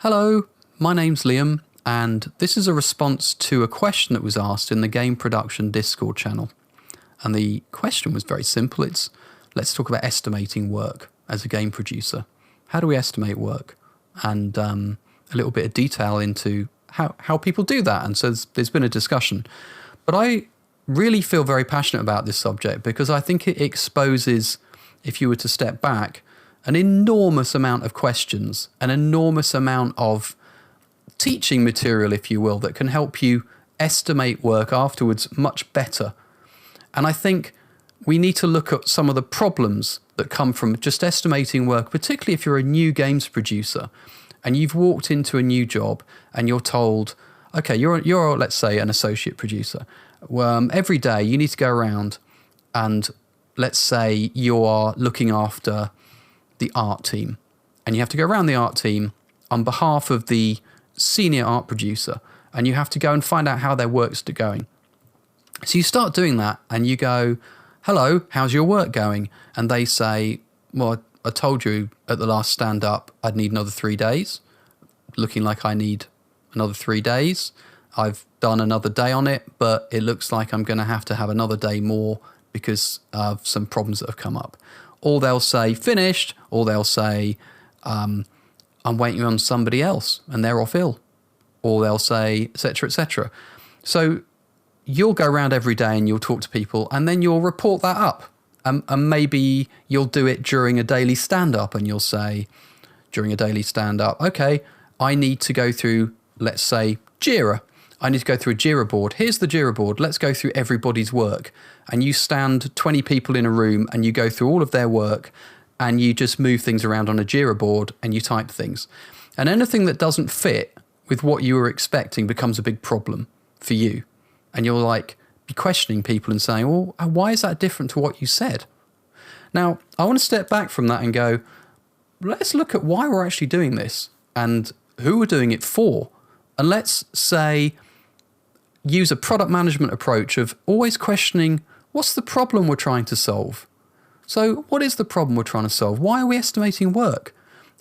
Hello, my name's Liam, and this is a response to a question that was asked in the Game Production Discord channel. And the question was very simple. It's, let's talk about estimating work as a game producer. How do we estimate work? And a little bit of detail into how people do that. And so there's been a discussion. But I really feel very passionate about this subject because I think it exposes, if you were to step back, an enormous amount of questions, an enormous amount of teaching material, if you will, that can help you estimate work afterwards much better. And I think we need to look at some of the problems that come from just estimating work, particularly if you're a new games producer and you've walked into a new job and you're told, okay, you're let's say an associate producer. Every day you need to go around and let's say you are looking after the art team, and you have to go around the art team on behalf of the senior art producer, and you have to go and find out how their work's going. So you start doing that and you go, hello, how's your work going? And they say, well, I told you at the last stand up I'd need another 3 days. Looking like I need another 3 days. I've done another day on it, but it looks like I'm going to have another day more because of some problems that have come up. Or they'll say finished, or they'll say I'm waiting on somebody else and they're off ill. Or they'll say et cetera, et cetera. So you'll go around every day and you'll talk to people and then you'll report that up. And maybe you'll do it during a daily stand-up and you'll say during a daily stand-up, okay, I need to go through, let's say, Jira. I need to go through a Jira board. Here's the Jira board. Let's go through everybody's work. And you stand 20 people in a room and you go through all of their work and you just move things around on a Jira board and you type things. And anything that doesn't fit with what you were expecting becomes a big problem for you. And you're like be questioning people and saying, well, why is that different to what you said? Now, I want to step back from that and go, let's look at why we're actually doing this and who we're doing it for. And let's say use a product management approach of always questioning what's the problem we're trying to solve. So what is the problem we're trying to solve? Why are we estimating work?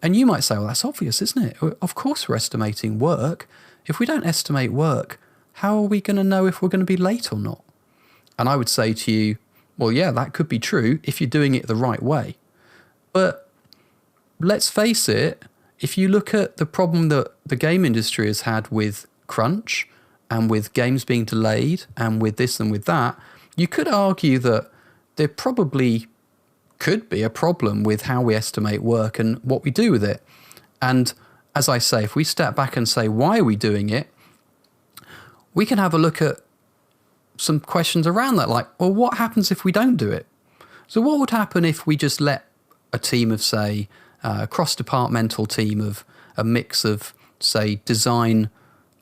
And you might say, well, that's obvious, isn't it? Of course we're estimating work. If we don't estimate work, how are we going to know if we're going to be late or not? And I would say to you, well, yeah, that could be true if you're doing it the right way. But let's face it, if you look at the problem that the game industry has had with crunch and with games being delayed and with this and with that, you could argue that there probably could be a problem with how we estimate work and what we do with it. And as I say, if we step back and say, why are we doing it? We can have a look at some questions around that, like, well, what happens if we don't do it? So what would happen if we just let a team of, say, a cross-departmental team of a mix of, say, design,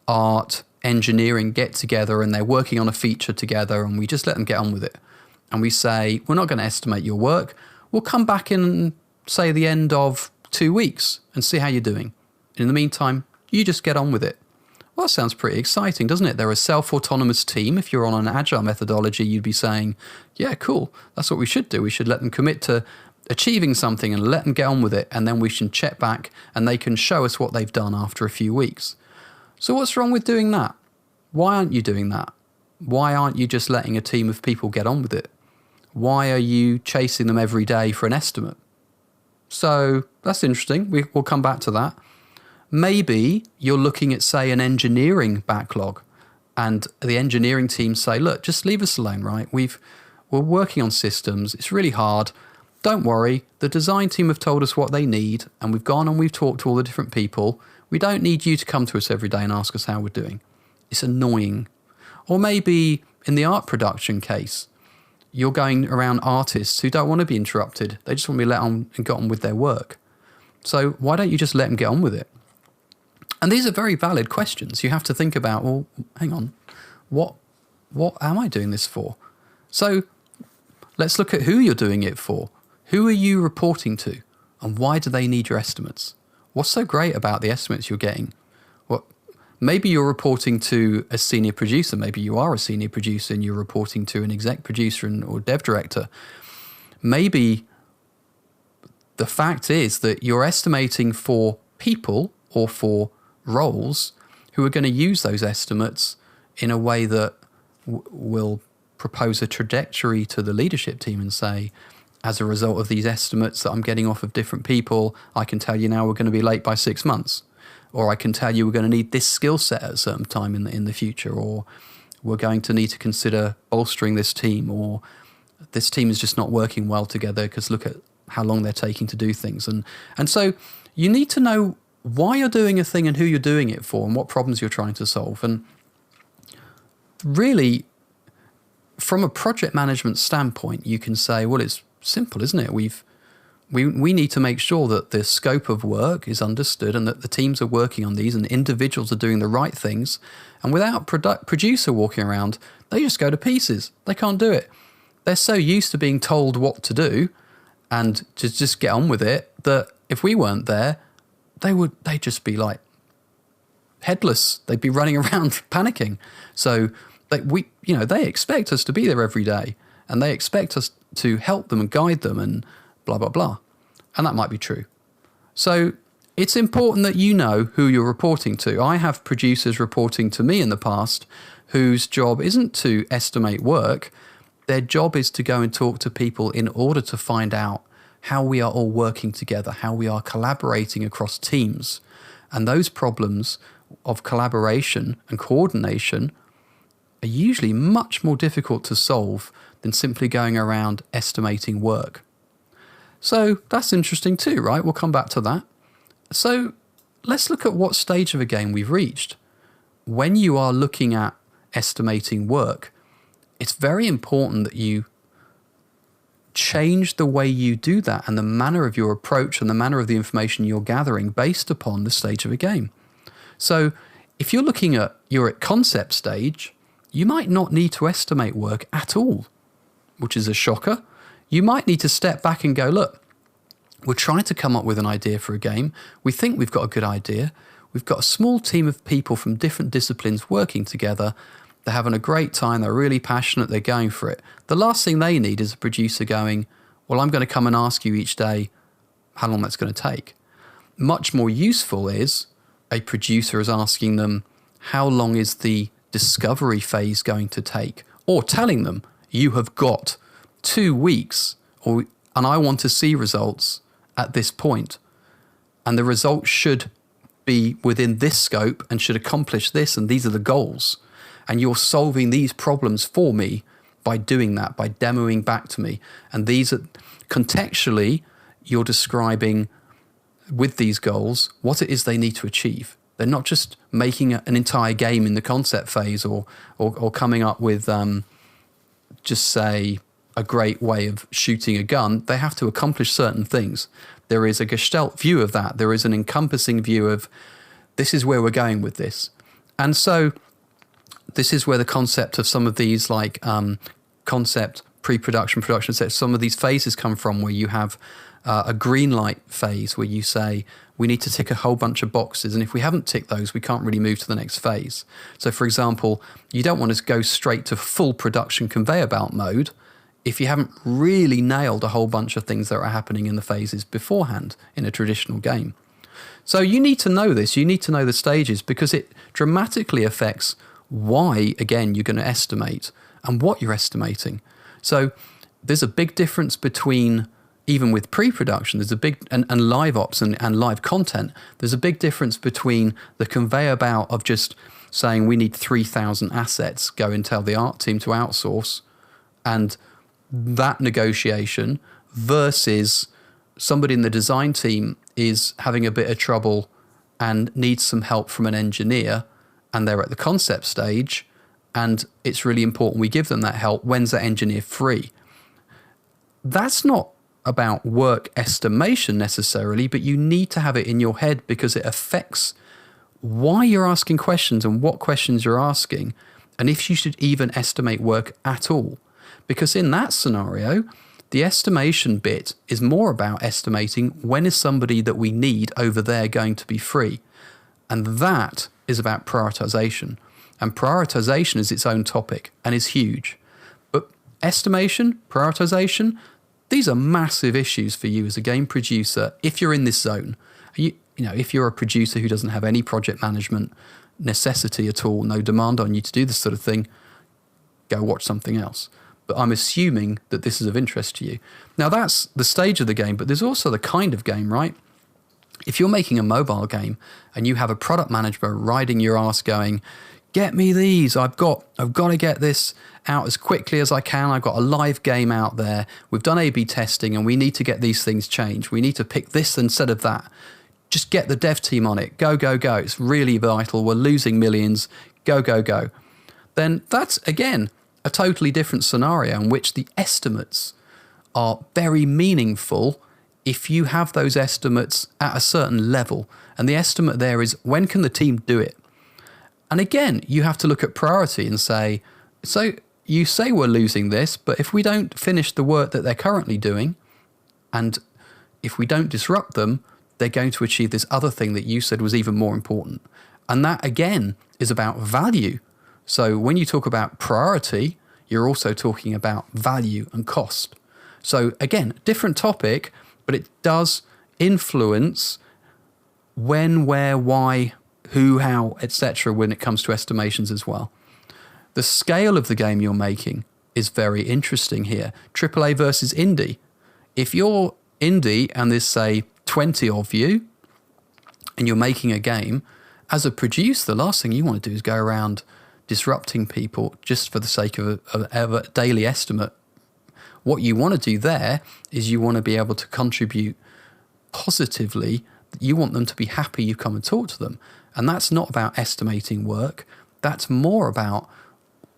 art, engineering get together and they're working on a feature together and we just let them get on with it. And we say, we're not going to estimate your work. We'll come back in, say, the end of 2 weeks and see how you're doing. In the meantime, you just get on with it. Well, that sounds pretty exciting, doesn't it? They're a self-autonomous team. If you're on an Agile methodology, you'd be saying, yeah, cool. That's what we should do. We should let them commit to achieving something and let them get on with it. And then we can check back and they can show us what they've done after a few weeks. So what's wrong with doing that? Why aren't you doing that? Why aren't you just letting a team of people get on with it? Why are you chasing them every day for an estimate? So that's interesting. We'll come back to that. Maybe you're looking at, say, an engineering backlog and the engineering team say, look, just leave us alone, right? We're working on systems. It's really hard. Don't worry. The design team have told us what they need and we've gone and we've talked to all the different people. We don't need you to come to us every day and ask us how we're doing. It's annoying. Or maybe in the art production case, you're going around artists who don't want to be interrupted. They just want to be let on and get on with their work. So why don't you just let them get on with it? And these are very valid questions. You have to think about, well, hang on, what am I doing this for? So let's look at who you're doing it for. Who are you reporting to? And why do they need your estimates? What's so great about the estimates you're getting? Well, maybe you're reporting to a senior producer. Maybe you are a senior producer and you're reporting to an exec producer or dev director. Maybe the fact is that you're estimating for people or for roles who are going to use those estimates in a way that will propose a trajectory to the leadership team and say, as a result of these estimates that I'm getting off of different people, I can tell you now we're going to be late by 6 months. Or I can tell you we're going to need this skill set at a certain time in the future. Or we're going to need to consider bolstering this team. Or this team is just not working well together because look at how long they're taking to do things. And so you need to know why you're doing a thing and who you're doing it for and what problems you're trying to solve. And really, from a project management standpoint, you can say, well, it's simple, isn't it? We need to make sure that the scope of work is understood and that the teams are working on these and individuals are doing the right things. And without producer walking around, they just go to pieces. They can't do it. They're so used to being told what to do and to just get on with it that if we weren't there, they'd just be like headless. They'd be running around panicking. So they expect us to be there every day and they expect us to help them and guide them and blah, blah, blah. And that might be true. So it's important that you know who you're reporting to. I have producers reporting to me in the past whose job isn't to estimate work. Their job is to go and talk to people in order to find out how we are all working together, how we are collaborating across teams. And those problems of collaboration and coordination are usually much more difficult to solve than simply going around estimating work. So that's interesting too, right? We'll come back to that. So let's look at what stage of a game we've reached. When you are looking at estimating work, it's very important that you change the way you do that and the manner of your approach and the manner of the information you're gathering based upon the stage of a game. So if you're at concept stage, you might not need to estimate work at all, which is a shocker. You might need to step back and go, look, we're trying to come up with an idea for a game. We think we've got a good idea. We've got a small team of people from different disciplines working together. They're having a great time. They're really passionate. They're going for it. The last thing they need is a producer going, well, I'm going to come and ask you each day how long that's going to take. Much more useful is a producer is asking them, how long is the discovery phase going to take? Or telling them, you have got 2 weeks and I want to see results at this point. And the results should be within this scope and should accomplish this. And these are the goals. And you're solving these problems for me by doing that, by demoing back to me. And these are contextually, you're describing with these goals what it is they need to achieve. They're not just making an entire game in the concept phase or coming up with just say a great way of shooting a gun. They have to accomplish certain things. There is a Gestalt view of that. There is an encompassing view of this is where we're going with this. And so this is where the concept of some of these like concept, pre-production, production sets, some of these phases come from, where you have a green light phase where you say, we need to tick a whole bunch of boxes. And if we haven't ticked those, we can't really move to the next phase. So for example, you don't want to go straight to full production conveyor belt mode if you haven't really nailed a whole bunch of things that are happening in the phases beforehand in a traditional game. So you need to know this. You need to know the stages because it dramatically affects why, again, you're going to estimate and what you're estimating. So there's a big difference between, even with pre-production, there's a big, and live ops and live content, there's a big difference between the conveyor belt of just saying we need 3,000 assets, go and tell the art team to outsource, and that negotiation versus somebody in the design team is having a bit of trouble and needs some help from an engineer, and they're at the concept stage, and it's really important we give them that help. When's that engineer free? That's not about work estimation necessarily, but you need to have it in your head because it affects why you're asking questions and what questions you're asking, and if you should even estimate work at all. Because in that scenario, the estimation bit is more about estimating when is somebody that we need over there going to be free. And that is about prioritization. And prioritization is its own topic and is huge. But estimation, prioritization, these are massive issues for you as a game producer if you're in this zone. if you're a producer who doesn't have any project management necessity at all, no demand on you to do this sort of thing, go watch something else. But I'm assuming that this is of interest to you. Now, that's the stage of the game, but there's also the kind of game, right? If you're making a mobile game and you have a product manager riding your ass going, get me these, I've got to get this out as quickly as I can. I've got a live game out there. We've done A/B testing and we need to get these things changed. We need to pick this instead of that. Just get the dev team on it. Go, go, go. It's really vital. We're losing millions. Go, go, go. Then that's, again, a totally different scenario in which the estimates are very meaningful if you have those estimates at a certain level. And the estimate there is, when can the team do it? And again, you have to look at priority and say, so you say we're losing this, but if we don't finish the work that they're currently doing, and if we don't disrupt them, they're going to achieve this other thing that you said was even more important. And that, again, is about value. So when you talk about priority, you're also talking about value and cost. So again, different topic, but it does influence when, where, why, who, how, etc. when it comes to estimations as well. The scale of the game you're making is very interesting here. AAA versus indie. If you're indie and there's, say, 20 of you and you're making a game, as a producer, the last thing you want to do is go around disrupting people just for the sake of a daily estimate. What you want to do there is you want to be able to contribute positively. You want them to be happy you come and talk to them. And that's not about estimating work. That's more about,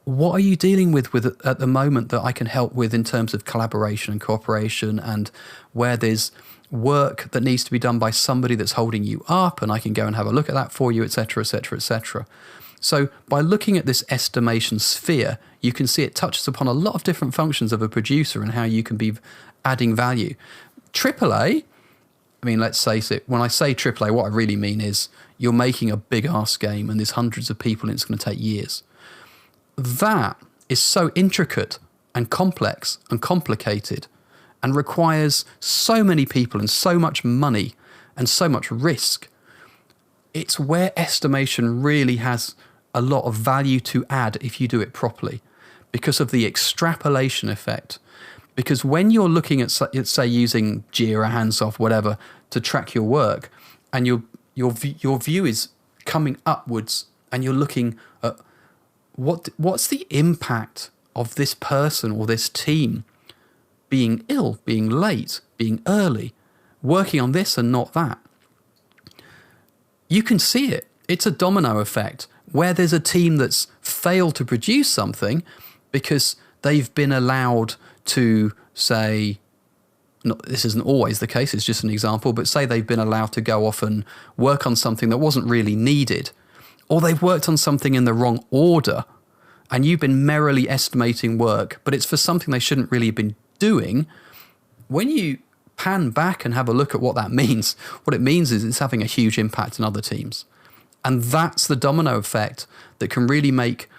what are you dealing with at the moment that I can help with in terms of collaboration and cooperation, and where there's work that needs to be done by somebody that's holding you up and I can go and have a look at that for you, etc., etc., etc. So by looking at this estimation sphere, you can see it touches upon a lot of different functions of a producer and how you can be adding value. AAA, I mean, let's face it, when I say AAA, what I really mean is you're making a big-ass game and there's hundreds of people and it's going to take years. That is so intricate and complex and complicated and requires so many people and so much money and so much risk. It's where estimation really has a lot of value to add if you do it properly, because of the extrapolation effect. Because when you're looking at, say, using Jira, Handsoft, whatever, to track your work, and your view is coming upwards, and you're looking at what's the impact of this person or this team being ill, being late, being early, working on this and not that. You can see it. It's a domino effect where there's a team that's failed to produce something because they've been allowed to, say, this isn't always the case, it's just an example, but say they've been allowed to go off and work on something that wasn't really needed, or they've worked on something in the wrong order and you've been merrily estimating work, but it's for something they shouldn't really have been doing. When you pan back and have a look at what that means, what it means is it's having a huge impact on other teams. And that's the domino effect that can really make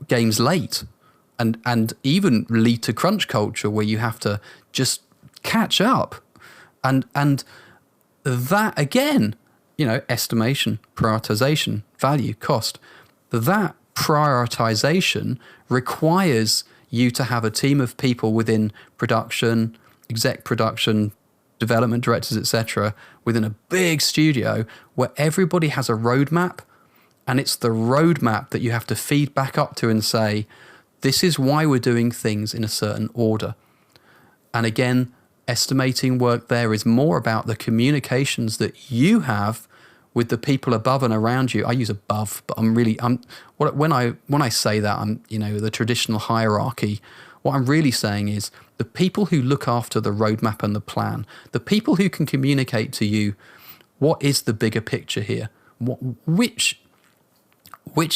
games late and even lead to crunch culture, where you have to just catch up. And that, again, estimation, prioritization, value, cost, that prioritization requires you to have a team of people within production, exec production, development directors, etc., within a big studio where everybody has a roadmap, and it's the roadmap that you have to feed back up to and say, this is why we're doing things in a certain order. And again, estimating work there is more about the communications that you have with the people above and around you. I use above, but when I say that, I'm, the traditional hierarchy. What I'm really saying is the people who look after the roadmap and the plan, the people who can communicate to you, what is the bigger picture here? Which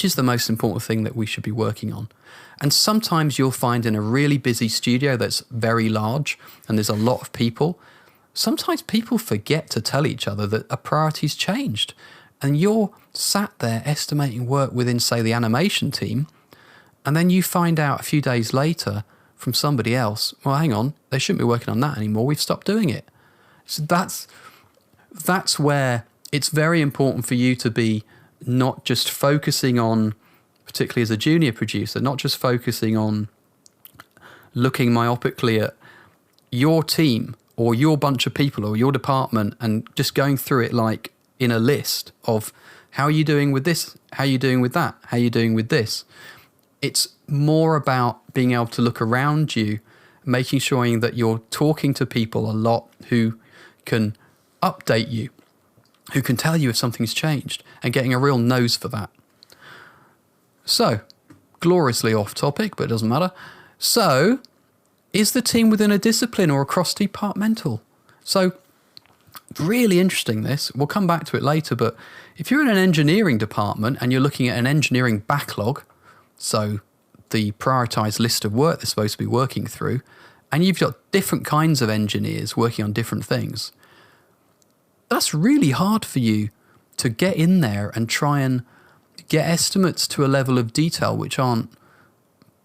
is the most important thing that we should be working on? And sometimes you'll find in a really busy studio that's very large and there's a lot of people, sometimes people forget to tell each other that a priority's changed. And you're sat there estimating work within, say, the animation team, and then you find out a few days later from somebody else, well, hang on, they shouldn't be working on that anymore. We've stopped doing it. So that's where it's very important for you to be not just focusing on, particularly as a junior producer, not just focusing on looking myopically at your team or your bunch of people or your department and just going through it like in a list of how are you doing with this, how are you doing with that, how are you doing with this. It's more about being able to look around you, making sure that you're talking to people a lot who can update you, who can tell you if something's changed, and getting a real nose for that. So, gloriously off topic, but it doesn't matter. So, is the team within a discipline or a cross-departmental? So, really interesting this. We'll come back to it later, but if you're in an engineering department and you're looking at an engineering backlog, so the prioritized list of work they're supposed to be working through, and you've got different kinds of engineers working on different things, that's really hard for you to get in there and try and get estimates to a level of detail which aren't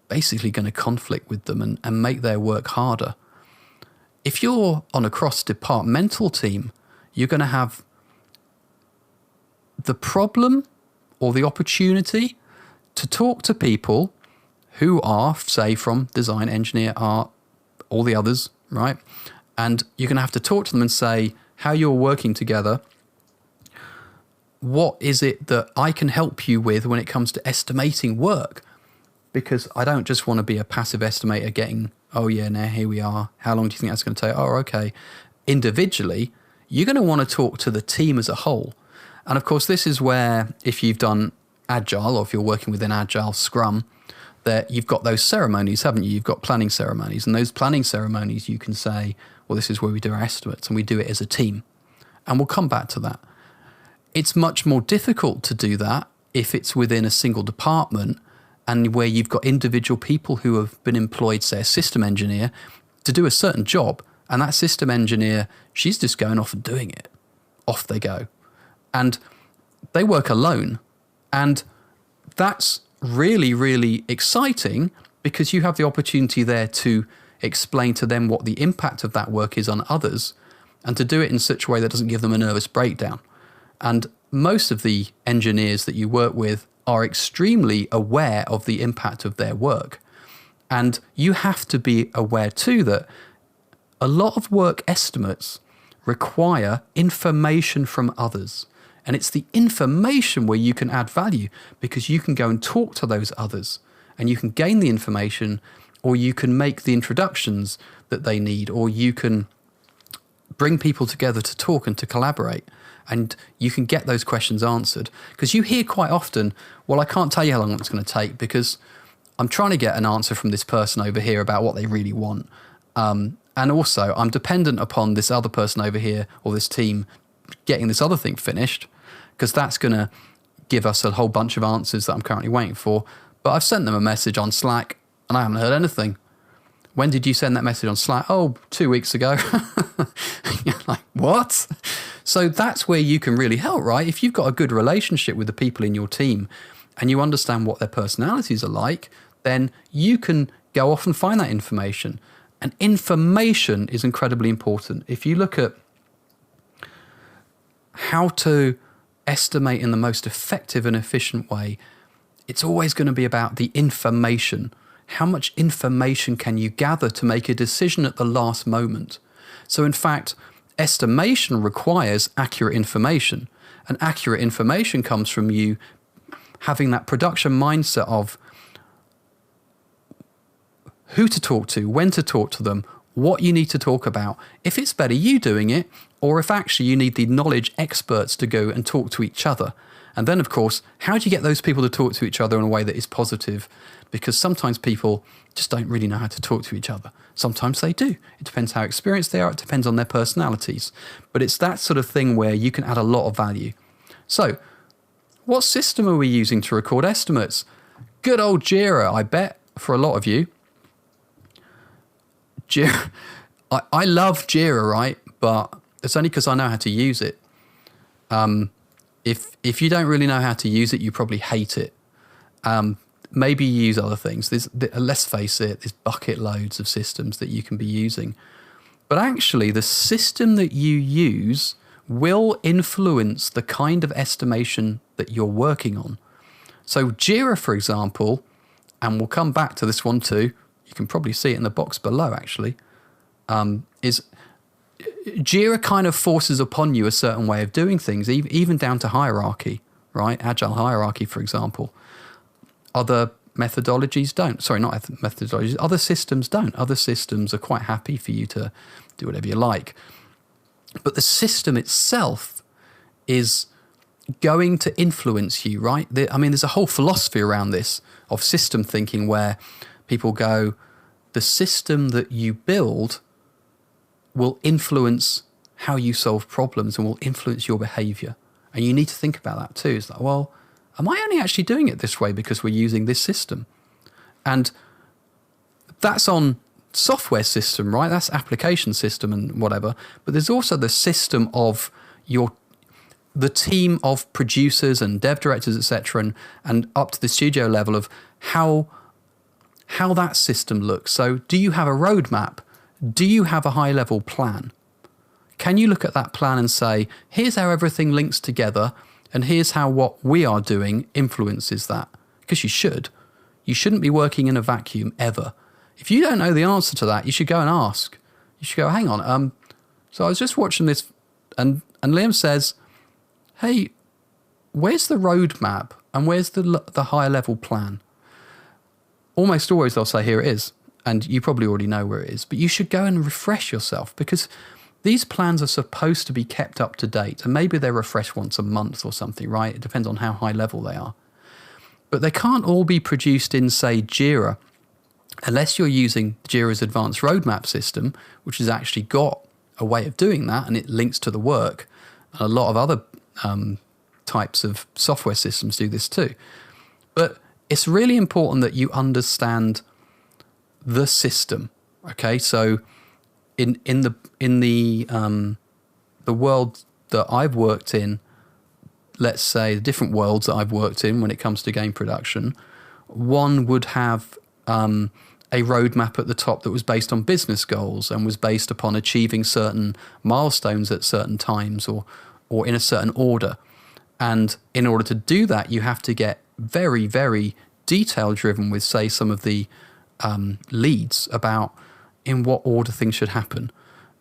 basically going to conflict with them and make their work harder. If you're on a cross-departmental team, you're going to have the problem or the opportunity to talk to people who are, say, from design, engineer, art, all the others, right? And you're going to have to talk to them and say how you're working together. What is it that I can help you with when it comes to estimating work? Because I don't just want to be a passive estimator getting, oh yeah, now here we are. How long do you think that's going to take? Oh, okay. Individually, you're going to want to talk to the team as a whole. And of course, this is where if you've done Agile or if you're working within Agile Scrum, that you've got those ceremonies, haven't you? You've got planning ceremonies. And those planning ceremonies, you can say, well, this is where we do our estimates and we do it as a team. And we'll come back to that. It's much more difficult to do that if it's within a single department and where you've got individual people who have been employed, say a system engineer, to do a certain job. And that system engineer, she's just going off and doing it. Off they go. And they work alone. And that's really, really exciting because you have the opportunity there to explain to them what the impact of that work is on others and to do it in such a way that doesn't give them a nervous breakdown. And most of the engineers that you work with are extremely aware of the impact of their work. And you have to be aware too that a lot of work estimates require information from others. And it's the information where you can add value because you can go and talk to those others and you can gain the information, or you can make the introductions that they need, or you can bring people together to talk and to collaborate. And you can get those questions answered. Because you hear quite often, well, I can't tell you how long it's going to take because I'm trying to get an answer from this person over here about what they really want. And also, I'm dependent upon this other person over here or this team getting this other thing finished because that's going to give us a whole bunch of answers that I'm currently waiting for. But I've sent them a message on Slack and I haven't heard anything. When did you send that message on Slack? Oh, 2 weeks ago. You're like, what? So that's where you can really help, right? If you've got a good relationship with the people in your team and you understand what their personalities are like, then you can go off and find that information. And information is incredibly important. If you look at how to estimate in the most effective and efficient way, it's always going to be about the information. How much information can you gather to make a decision at the last moment? So in fact, estimation requires accurate information. And accurate information comes from you having that production mindset of who to talk to, when to talk to them, what you need to talk about, if it's better you doing it, or if actually you need the knowledge experts to go and talk to each other. And then, of course, how do you get those people to talk to each other in a way that is positive? Because sometimes people just don't really know how to talk to each other. Sometimes they do. It depends how experienced they are. It depends on their personalities. But it's that sort of thing where you can add a lot of value. So, what system are we using to record estimates? Good old Jira, I bet, for a lot of you. Jira, I love Jira, right? But it's only because I know how to use it. If you don't really know how to use it, you probably hate it. Maybe you use other things. Let's face it, there's bucket loads of systems that you can be using. But actually, the system that you use will influence the kind of estimation that you're working on. So Jira, for example, and we'll come back to this one too, you can probably see it in the box below actually, is Jira kind of forces upon you a certain way of doing things, even down to hierarchy, right? Agile hierarchy, for example. Other methodologies don't. Sorry, not methodologies. Other systems don't. Other systems are quite happy for you to do whatever you like. But the system itself is going to influence you, right? There's a whole philosophy around this of system thinking where people go, the system that you build will influence how you solve problems and will influence your behavior. And you need to think about that too. It's like, well, am I only actually doing it this way because we're using this system? And that's on software system, right? That's application system and whatever. But there's also the system of the team of producers and dev directors, etc., and up to the studio level of how that system looks. So do you have a roadmap? Do you have a high-level plan? Can you look at that plan and say, here's how everything links together, and here's how what we are doing influences that? Because you should. You shouldn't be working in a vacuum ever. If you don't know the answer to that, you should go and ask. You should go, hang on. So I was just watching this, and Liam says, hey, where's the roadmap and where's the higher level plan? Almost always they'll say, here it is. And you probably already know where it is. But you should go and refresh yourself, because these plans are supposed to be kept up to date. And maybe they're refreshed once a month or something, right? It depends on how high level they are. But they can't all be produced in, say, Jira, unless you're using Jira's advanced roadmap system, which has actually got a way of doing that, and it links to the work. And a lot of other types of software systems do this too. But it's really important that you understand the system. Okay, so in the world that I've worked in, let's say the different worlds that I've worked in when it comes to game production, one would have a roadmap at the top that was based on business goals and was based upon achieving certain milestones at certain times or in a certain order. And in order to do that, you have to get very, very detail driven with, say, some of the leads about in what order things should happen.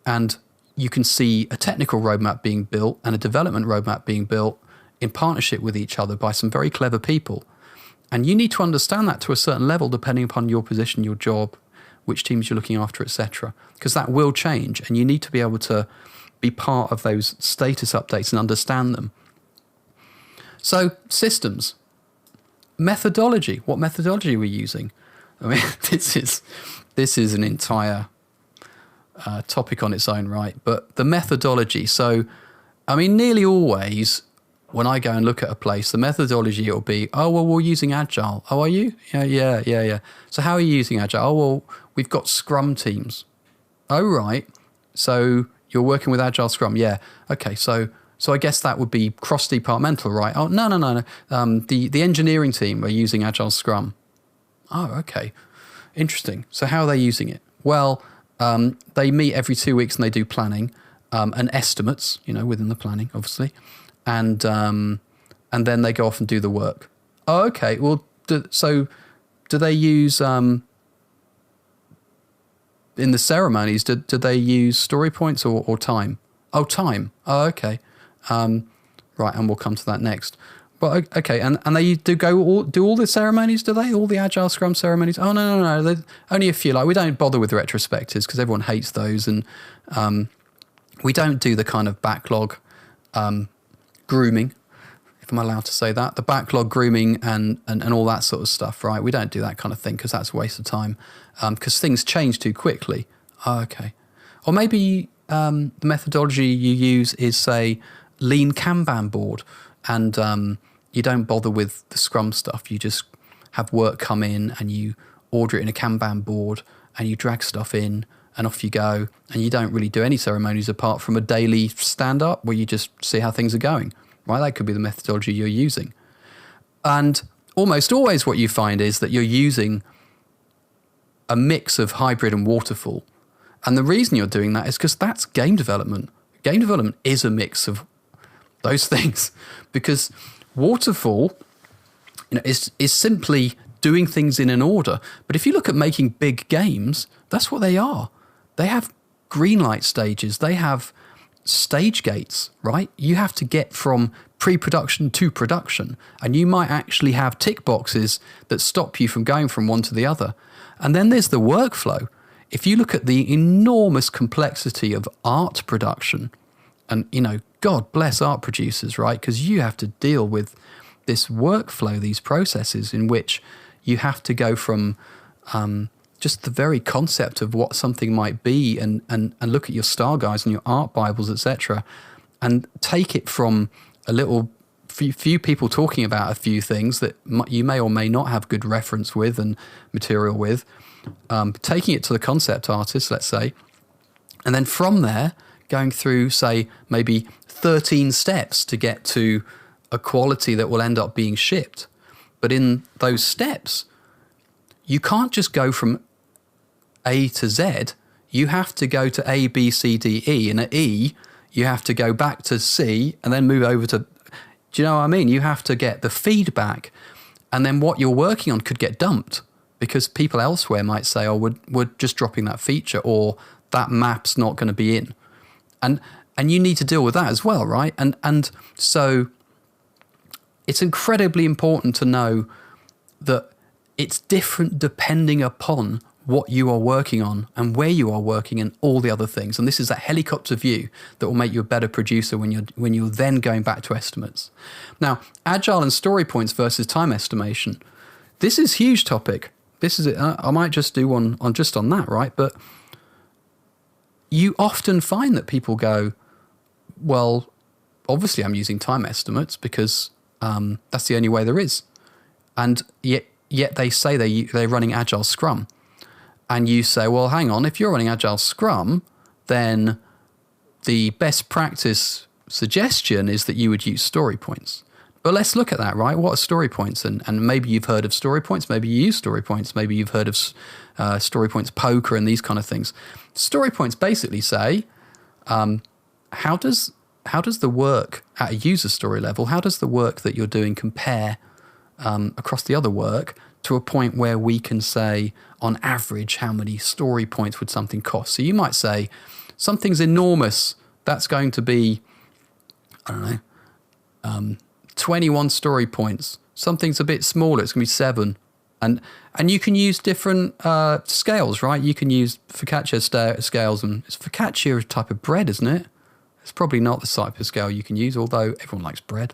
And you can see a technical roadmap being built and a development roadmap being built in partnership with each other by some very clever people. And you need to understand that to a certain level, depending upon your position, your job, which teams you're looking after, etc. Because that will change, and you need to be able to be part of those status updates and understand them. So systems, methodology. What methodology are we using? I mean, this is an entire topic on its own, right? But the methodology. So, I mean, nearly always when I go and look at a place, the methodology will be, oh, well, we're using Agile. Oh, are you? Yeah. So how are you using Agile? Oh, well, we've got Scrum teams. Oh, right. So you're working with Agile Scrum. Yeah. Okay. So I guess that would be cross-departmental, right? Oh, no. The engineering team are using Agile Scrum. Oh, okay. Interesting. So how are they using it? Well, they meet every 2 weeks and they do planning and estimates, within the planning, obviously. And then they go off and do the work. Oh, okay. Well, do they use, in the ceremonies, do they use story points or time? Oh, time. Oh, okay. Right, and we'll come to that next. But okay, and they do all the ceremonies, do they? All the Agile Scrum ceremonies? Oh, no. Only a few. Like, we don't bother with retrospectives because everyone hates those. And we don't do the kind of backlog grooming, if I'm allowed to say that, the backlog grooming and all that sort of stuff, right? We don't do that kind of thing because that's a waste of time because things change too quickly. Oh, okay. Or maybe the methodology you use is, say, lean Kanban board, and you don't bother with the Scrum stuff. You just have work come in and you order it in a Kanban board and you drag stuff in and off you go, and you don't really do any ceremonies apart from a daily stand-up where you just see how things are going, right? That could be the methodology you're using. And almost always what you find is that you're using a mix of hybrid and waterfall. And the reason you're doing that is because that's game development. game development is a mix of those things, because waterfall, is simply doing things in an order. But if you look at making big games, that's what they are. They have green light stages. They have stage gates, right? You have to get from pre-production to production, and you might actually have tick boxes that stop you from going from one to the other. And then there's the workflow. If you look at the enormous complexity of art production, and, God bless art producers, right? Because you have to deal with this workflow, these processes in which you have to go from just the very concept of what something might be and look at your style guides and your art Bibles, etc., and take it from a little few people talking about a few things that you may or may not have good reference with and material with, taking it to the concept artist, let's say, and then from there going through, say, maybe 13 steps to get to a quality that will end up being shipped. But in those steps, you can't just go from A to Z. You have to go to A, B, C, D, E. And at E, you have to go back to C and then move over to... Do you know what I mean? You have to get the feedback, and then what you're working on could get dumped because people elsewhere might say, oh, we're just dropping that feature, or that map's not going to be in. And you need to deal with that as well, right? And so it's incredibly important to know that it's different depending upon what you are working on and where you are working and all the other things. And this is that helicopter view that will make you a better producer when you're then going back to estimates. Now, Agile and story points versus time estimation. This is a huge topic. This is it. I might just do one on that, right? But you often find that people go, well, obviously I'm using time estimates because that's the only way there is. And yet they say they're running Agile Scrum. And you say, well, hang on, if you're running Agile Scrum, then the best practice suggestion is that you would use story points. But let's look at that, right? What are story points? And maybe you've heard of story points, maybe you use story points, maybe you've heard of story points poker and these kind of things. Story points basically say, how does the work at a user story level, how does the work that you're doing compare across the other work to a point where we can say, on average, how many story points would something cost? So you might say, something's enormous, that's going to be, I don't know, 21 story points. Something's a bit smaller, it's going to be 7. And you can use different scales, right? You can use focaccia scales, and it's focaccia a type of bread, isn't it? It's probably not the type of scale you can use, although everyone likes bread.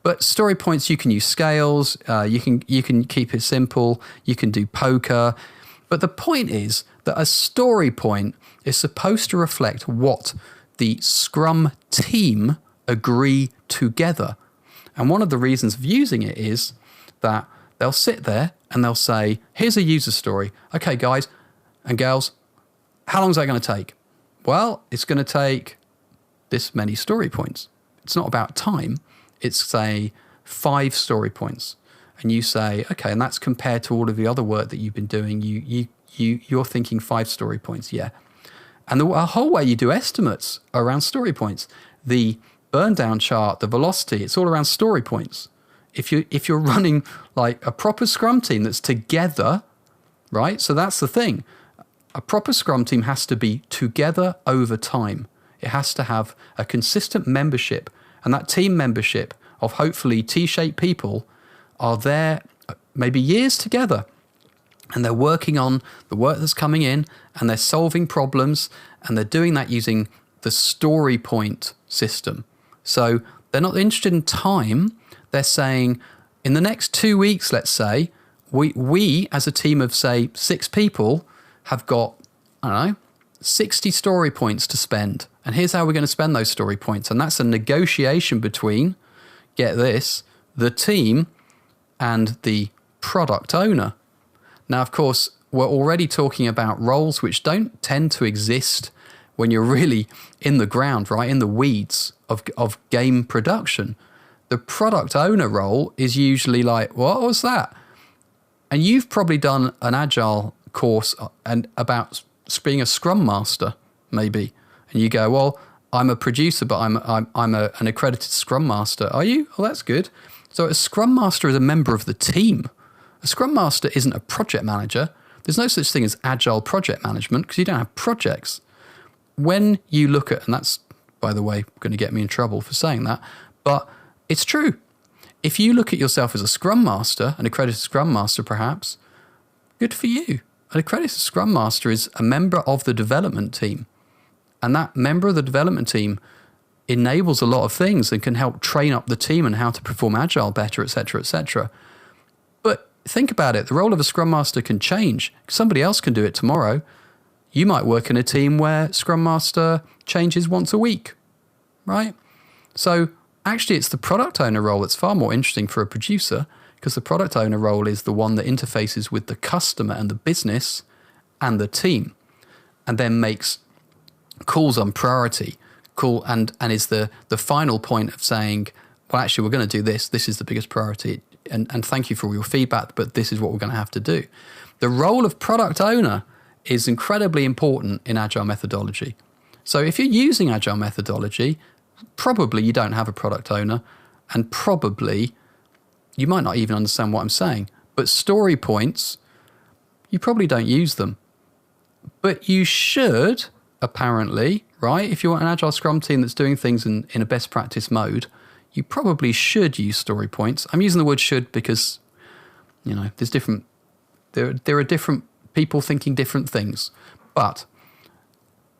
But story points, you can use scales, you can keep it simple, you can do poker. But the point is that a story point is supposed to reflect what the Scrum team agree together. And one of the reasons of using it is that they'll sit there and they'll say, here's a user story. Okay, guys and girls, how long is that going to take? Well, it's going to take this many story points. It's not about time. It's, say, 5 story points. And you say, okay, and that's compared to all of the other work that you've been doing. You're thinking 5 story points, yeah. And the whole way you do estimates are around story points. The burn down chart, the velocity, it's all around story points. If you're running like a proper Scrum team that's together, right? So that's the thing. A proper Scrum team has to be together over time. It has to have a consistent membership. And that team membership of hopefully T-shaped people are there maybe years together. And they're working on the work that's coming in, and they're solving problems, and they're doing that using the story point system. So they're not interested in time. They're saying, in the next 2 weeks, let's say, we as a team of, say, 6 people have got, I don't know, 60 story points to spend. And here's how we're going to spend those story points. And that's a negotiation between, get this, the team and the product owner. Now, of course, we're already talking about roles which don't tend to exist when you're really in the ground, right, in the weeds of game production. The product owner role is usually like, what was that? And you've probably done an Agile course and about being a Scrum Master, maybe. And you go, well, I'm a producer, but an accredited Scrum Master. Are you? Oh, that's good. So a Scrum Master is a member of the team. A Scrum Master isn't a project manager. There's no such thing as Agile project management because you don't have projects. When you look at, and that's, by the way, going to get me in trouble for saying that, but it's true. If you look at yourself as a Scrum Master, an accredited Scrum Master perhaps, good for you. An accredited Scrum Master is a member of the development team. And that member of the development team enables a lot of things and can help train up the team and how to perform Agile better, etc., etc. But think about it. The role of a Scrum Master can change. Somebody else can do it tomorrow. You might work in a team where Scrum Master changes once a week, right? So actually, it's the product owner role that's far more interesting for a producer because the product owner role is the one that interfaces with the customer and the business and the team and then makes calls on priority, and is the final point of saying, well, actually, we're going to do this. This is the biggest priority. And thank you for all your feedback, but this is what we're going to have to do. The role of product owner is incredibly important in Agile methodology. So if you're using Agile methodology, probably you don't have a product owner, and probably you might not even understand what I'm saying. But story points, you probably don't use them. But you should, apparently, right? If you want an Agile Scrum team that's doing things in a best practice mode, you probably should use story points. I'm using the word should because, there are different people thinking different things. But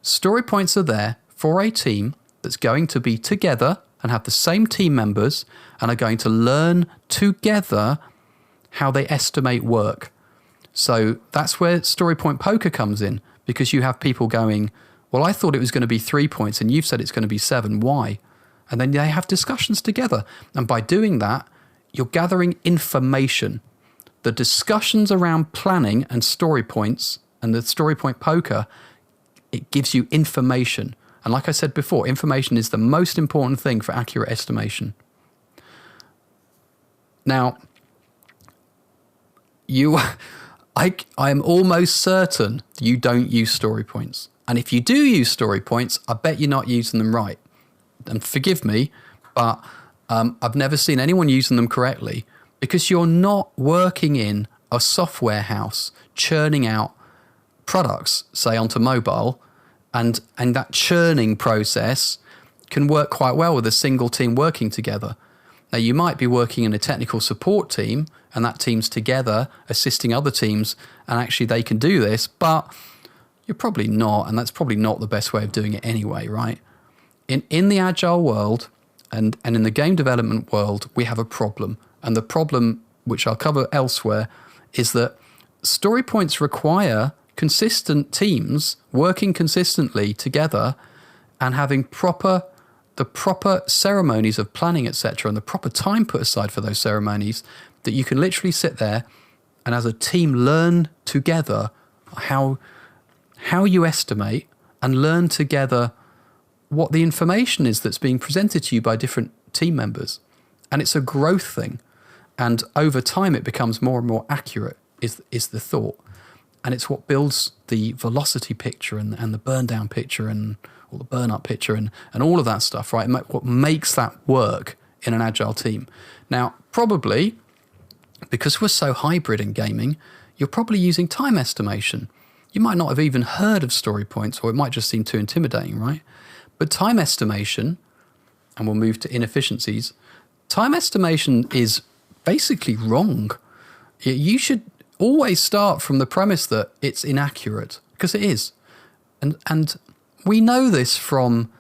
story points are there for a team that's going to be together and have the same team members and are going to learn together how they estimate work. So that's where story point poker comes in, because you have people going, well, I thought it was going to be 3 points and you've said it's going to be 7. Why? And then they have discussions together. And by doing that, you're gathering information. The discussions around planning and story points and the story point poker, it gives you information. And like I said before, information is the most important thing for accurate estimation. Now, I am almost certain you don't use story points. And if you do use story points, I bet you're not using them right. And forgive me, but I've never seen anyone using them correctly, because you're not working in a software house churning out products, say onto mobile, and that churning process can work quite well with a single team working together. Now, you might be working in a technical support team, and that team's together assisting other teams, and actually they can do this, but you're probably not, and that's probably not the best way of doing it anyway, right? In the Agile world and in the game development world, we have a problem. And the problem, which I'll cover elsewhere, is that story points require consistent teams working consistently together and having the proper ceremonies of planning, etc., and the proper time put aside for those ceremonies, that you can literally sit there and as a team learn together how you estimate and learn together what the information is that's being presented to you by different team members. And it's a growth thing. And over time, it becomes more and more accurate, is the thought. And it's what builds the velocity picture and the burn down picture and or the burn up picture and all of that stuff, right? What makes that work in an Agile team. Now, probably, because we're so hybrid in gaming, you're probably using time estimation. You might not have even heard of story points, or it might just seem too intimidating, right? But time estimation, and we'll move to inefficiencies, time estimation is basically wrong. You should always start from the premise that it's inaccurate, because it is. And we know this from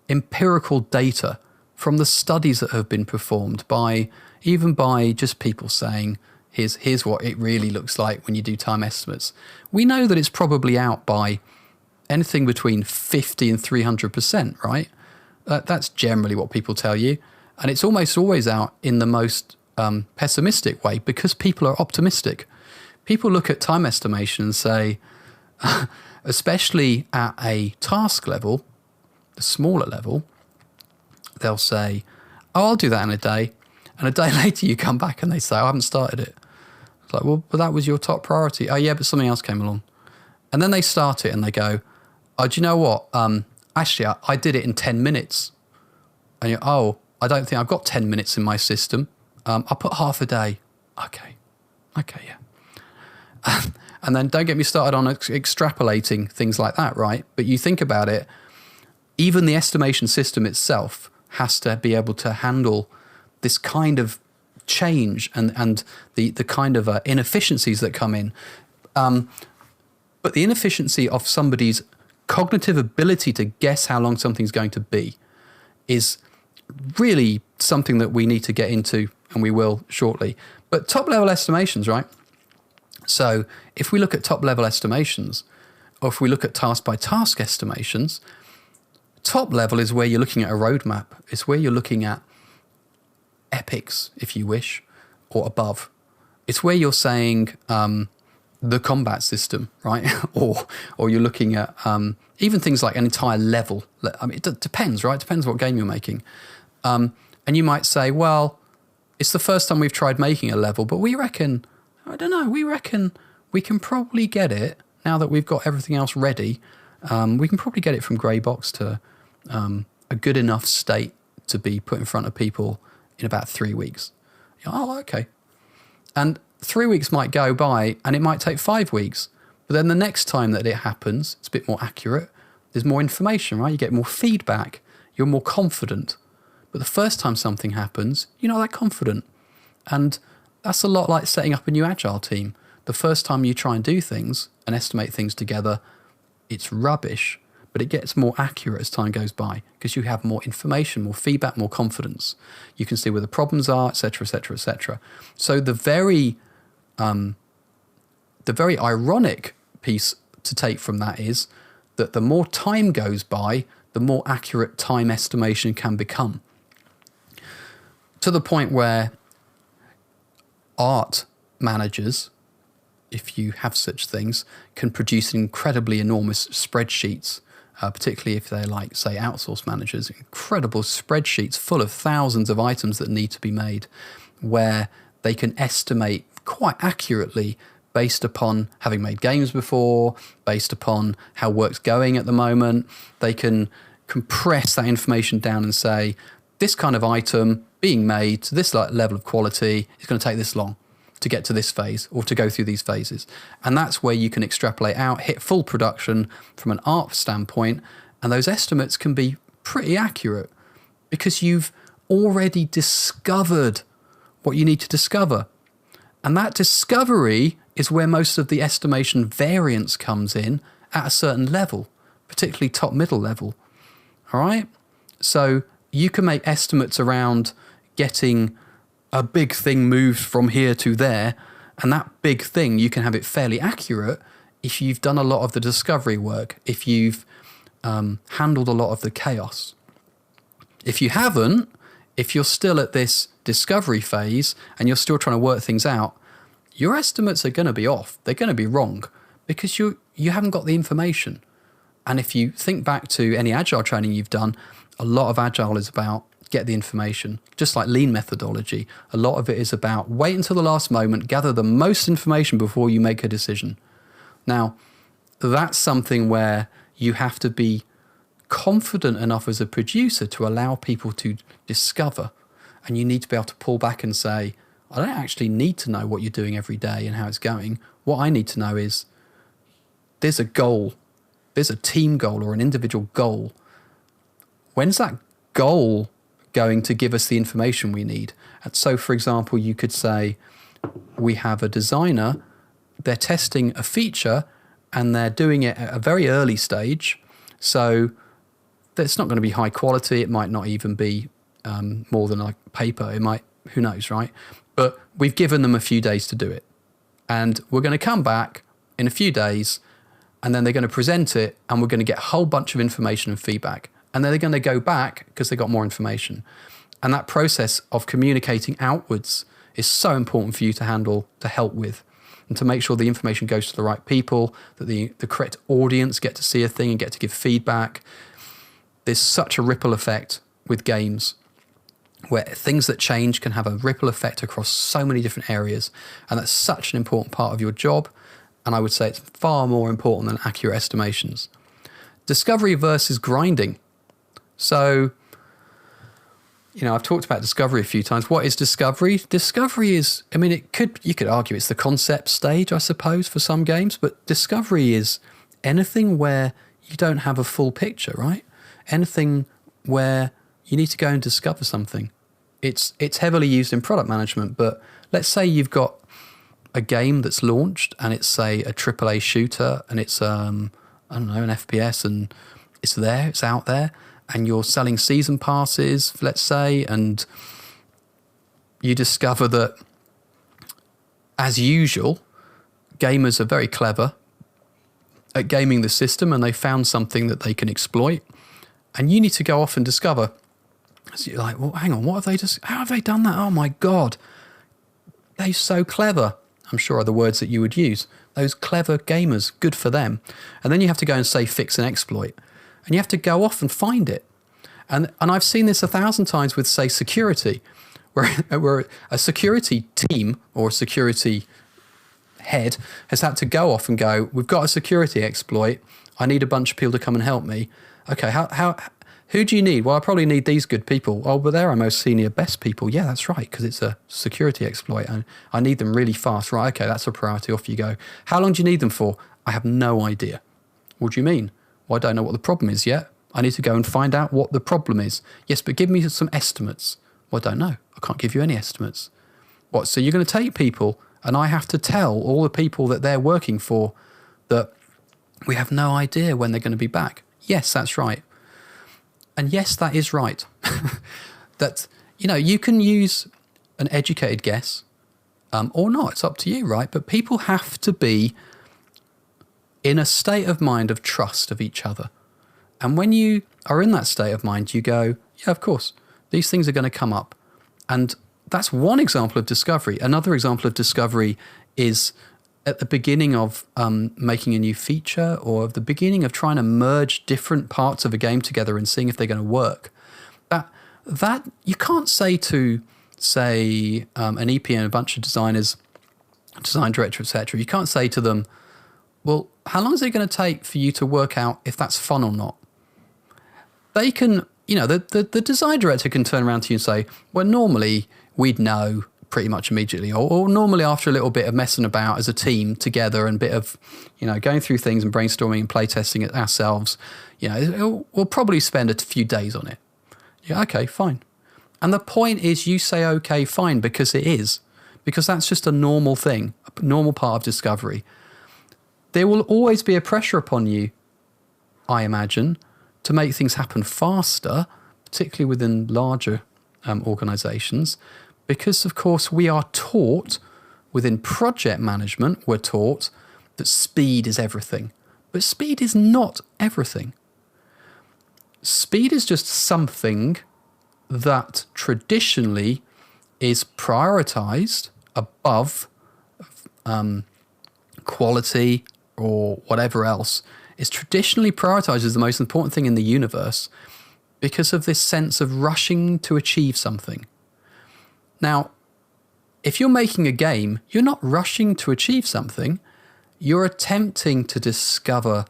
empirical data, from the studies that have been performed by just people saying, here's what it really looks like when you do time estimates. We know that it's probably out by anything between 50 and 300%, right? That's generally what people tell you. And it's almost always out in the most pessimistic way, because people are optimistic. People look at time estimation and say, especially at a task level, the smaller level, they'll say, oh, I'll do that in a day. And a day later you come back and they say, I haven't started it. It's like, well, but that was your top priority. Oh yeah, but something else came along. And then they start it and they go, oh, do you know what? actually, I did it in 10 minutes. And you're, oh, I don't think I've got 10 minutes in my system. I'll put half a day. Okay, yeah. And then don't get me started on extrapolating things like that, right? But you think about it, even the estimation system itself has to be able to handle this kind of change and the kind of inefficiencies that come in. But the inefficiency of somebody's cognitive ability to guess how long something's going to be is really something that we need to get into, and we will shortly. But top level estimations, right? So if we look at top level estimations, or if we look at task by task estimations, top level is where you're looking at a roadmap. It's where you're looking at epics, if you wish, or above. It's where you're saying the combat system, right? or you're looking at even things like an entire level. I mean, it depends, right? It depends what game you're making. And you might say, well, it's the first time we've tried making a level, but we reckon we can probably get it now that we've got everything else ready. We can probably get it from grey box to a good enough state to be put in front of people in about 3 weeks. Oh, okay. And 3 weeks might go by and it might take 5 weeks. But then the next time that it happens, it's a bit more accurate. There's more information, right? You get more feedback. You're more confident. But the first time something happens, you're not that confident. And that's a lot like setting up a new Agile team. The first time you try and do things and estimate things together, it's rubbish. But it gets more accurate as time goes by because you have more information, more feedback, more confidence. You can see where the problems are, etc., etc., etc. So the very ironic piece to take from that is that the more time goes by, the more accurate time estimation can become. To the point where art managers, if you have such things, can produce incredibly enormous spreadsheets, particularly if they're like, say, outsourced managers, incredible spreadsheets full of thousands of items that need to be made, where they can estimate quite accurately based upon having made games before, based upon how work's going at the moment. They can compress that information down and say, this kind of item being made to this level of quality is going to take this long to get to this phase or to go through these phases. And that's where you can extrapolate out, hit full production from an art standpoint, and those estimates can be pretty accurate because you've already discovered what you need to discover. And that discovery is where most of the estimation variance comes in at a certain level, particularly top middle level. All right? So you can make estimates around getting a big thing moved from here to there, and that big thing, you can have it fairly accurate if you've done a lot of the discovery work, if you've handled a lot of the chaos. If you haven't, if you're still at this discovery phase and you're still trying to work things out, your estimates are going to be off. They're going to be wrong because you haven't got the information. And if you think back to any Agile training you've done, a lot of Agile is about get the information. Just like lean methodology, a lot of it is about wait until the last moment, gather the most information before you make a decision. Now, that's something where you have to be confident enough as a producer to allow people to discover. And you need to be able to pull back and say, I don't actually need to know what you're doing every day and how it's going. What I need to know is there's a goal. There's a team goal or an individual goal. When's that goal going to give us the information we need? And so, for example, you could say we have a designer, they're testing a feature and they're doing it at a very early stage. So it's not going to be high quality. It might not even be more than like paper. It might, who knows, right? But we've given them a few days to do it. And we're going to come back in a few days and then they're going to present it and we're going to get a whole bunch of information and feedback. And then they're going to go back because they got more information. And that process of communicating outwards is so important for you to handle, to help with, and to make sure the information goes to the right people, that the correct audience get to see a thing and get to give feedback. There's such a ripple effect with games where things that change can have a ripple effect across so many different areas. And that's such an important part of your job. And I would say it's far more important than accurate estimations. Discovery versus grinding. So, I've talked about discovery a few times. What is discovery? Discovery is, you could argue it's the concept stage, I suppose, for some games, but discovery is anything where you don't have a full picture, right? Anything where you need to go and discover something. It's heavily used in product management, but let's say you've got a game that's launched and it's, say, a AAA shooter and it's, an FPS, and it's out there, and you're selling season passes, let's say, and you discover that, as usual, gamers are very clever at gaming the system and they found something that they can exploit, and you need to go off and discover. So you're like, well, hang on, how have they done that? Oh my God, they're so clever. I'm sure are the words that you would use. Those clever gamers, good for them. And then you have to go and say fix an exploit. And you have to go off and find it. And I've seen this 1,000 times with, say, security, where a security team or a security head has had to go off and go, we've got a security exploit. I need a bunch of people to come and help me. Okay, who do you need? Well, I probably need these good people. Oh, but they're our most senior, best people. Yeah, that's right, because it's a security exploit. And I need them really fast. Right, okay, that's a priority. Off you go. How long do you need them for? I have no idea. What do you mean? Well, I don't know what the problem is yet. I need to go and find out what the problem is. Yes, but give me some estimates. Well, I don't know. I can't give you any estimates. What, so you're going to take people and I have to tell all the people that they're working for that we have no idea when they're going to be back? Yes, that's right. And yes, that is right. That, you can use an educated guess or not. It's up to you, right? But people have to be in a state of mind of trust of each other. And when you are in that state of mind, you go, yeah, of course, these things are going to come up. And that's one example of discovery. Another example of discovery is at the beginning of making a new feature, or at the beginning of trying to merge different parts of a game together and seeing if they're going to work. That you can't say to, say, an EP and a bunch of designers, design director, etc. You can't say to them, well, how long is it going to take for you to work out if that's fun or not? They can, the design director can turn around to you and say, well, normally we'd know pretty much immediately, or normally after a little bit of messing about as a team together and a bit of, going through things and brainstorming and playtesting it ourselves, we'll probably spend a few days on it. Yeah, okay, fine. And the point is you say, okay, fine, because it is. Because that's just a normal thing, a normal part of discovery. There will always be a pressure upon you, I imagine, to make things happen faster, particularly within larger organizations, because, of course, we are taught within project management, we're taught that speed is everything. But speed is not everything. Speed is just something that traditionally is prioritized above quality or whatever else. Is traditionally prioritized as the most important thing in the universe because of this sense of rushing to achieve something. Now, if you're making a game, you're not rushing to achieve something. You're attempting to discover,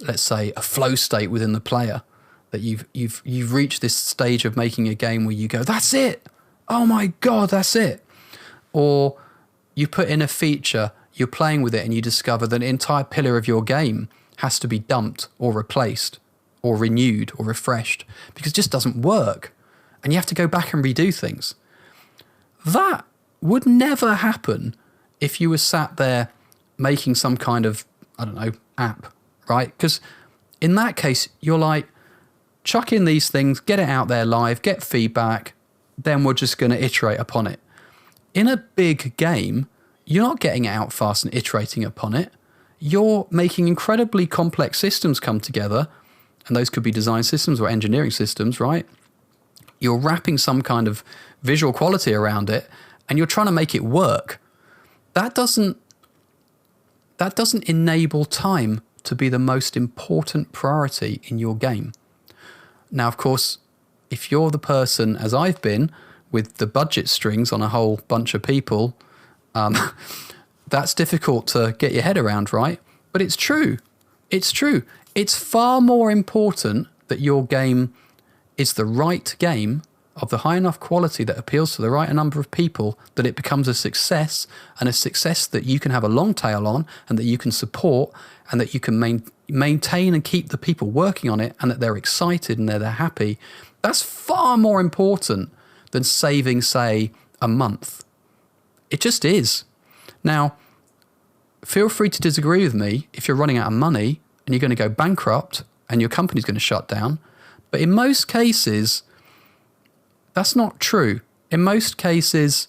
let's say, a flow state within the player. That you've reached this stage of making a game where you go, that's it. Oh my God, that's it. Or you put in a feature, you're playing with it, and you discover that an entire pillar of your game has to be dumped or replaced or renewed or refreshed because it just doesn't work. And you have to go back and redo things. That would never happen if you were sat there making some kind of, app, right? Because in that case, you're like, chuck in these things, get it out there live, get feedback, then we're just going to iterate upon it. In a big game, you're not getting it out fast and iterating upon it. You're making incredibly complex systems come together, and those could be design systems or engineering systems, right? You're wrapping some kind of visual quality around it, and you're trying to make it work. That doesn't enable time to be the most important priority in your game. Now, of course, if you're the person, as I've been, with the budget strings on a whole bunch of people, that's difficult to get your head around, right? But it's true. It's true. It's far more important that your game is the right game of the high enough quality that appeals to the right number of people, that it becomes a success, and a success that you can have a long tail on and that you can support and that you can maintain and keep the people working on it, and that they're excited and they're happy. That's far more important than saving, say, a month. It just is. Now, feel free to disagree with me if you're running out of money and you're going to go bankrupt and your company's going to shut down. But in most cases, that's not true. In most cases,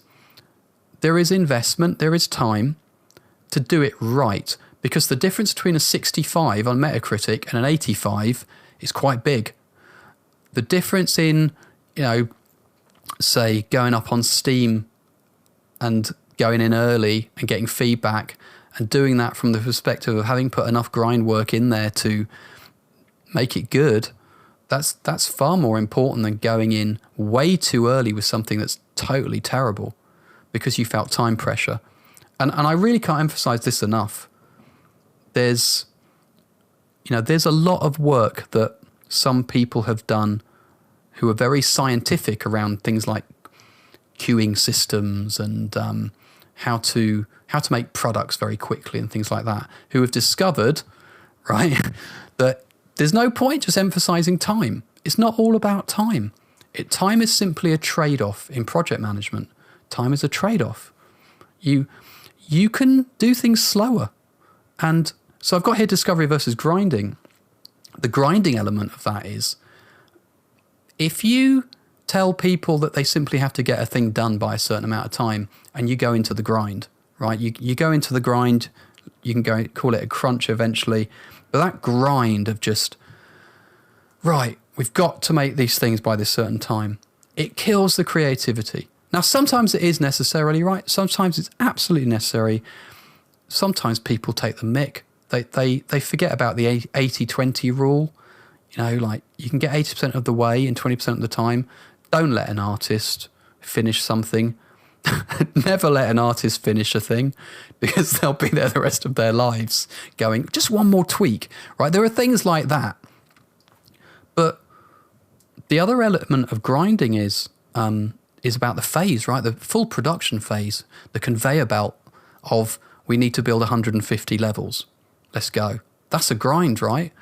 there is investment, there is time to do it right, because the difference between a 65 on Metacritic and an 85 is quite big. The difference in, say, going up on Steam and going in early and getting feedback and doing that from the perspective of having put enough grind work in there to make it good, that's far more important than going in way too early with something that's totally terrible because you felt time pressure. And I really can't emphasize this enough. There's a lot of work that some people have done who are very scientific around things like queuing systems and how to make products very quickly and things like that, who have discovered, right, that there's no point just emphasizing time. It's not all about time. Time is simply a trade-off in project management. Time is a trade-off. You can do things slower. And so I've got here discovery versus grinding. The grinding element of that is, if you tell people that they simply have to get a thing done by a certain amount of time and you go into the grind, right? You go into the grind, you can go call it a crunch eventually, but that grind of just, right, we've got to make these things by this certain time, it kills the creativity. Now, sometimes it is necessarily, right? Sometimes it's absolutely necessary. Sometimes people take the mick. They forget about the 80-20 rule. Like, you can get 80% of the way in 20% of the time. Don't let an artist finish something. Never let an artist finish a thing, because they'll be there the rest of their lives going, just one more tweak, right? There are things like that. But the other element of grinding is about the phase, right? The full production phase, the conveyor belt of, we need to build 150 levels. Let's go. That's a grind, right?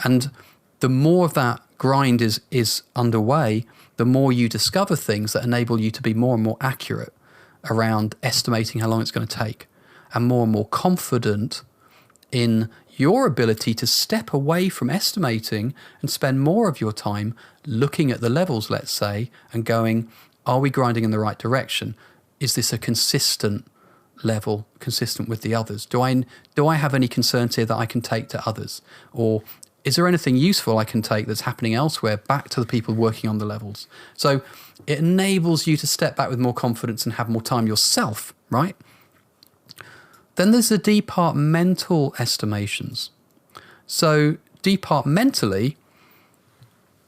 And the more of that grind is underway, the more you discover things that enable you to be more and more accurate around estimating how long it's going to take, and more confident in your ability to step away from estimating and spend more of your time looking at the levels, let's say, and going, are we grinding in the right direction? Is this a consistent level, consistent with the others? Do I have any concerns here that I can take to others? Or is there anything useful I can take that's happening elsewhere back to the people working on the levels? So it enables you to step back with more confidence and have more time yourself, right? Then there's the departmental estimations. So departmentally,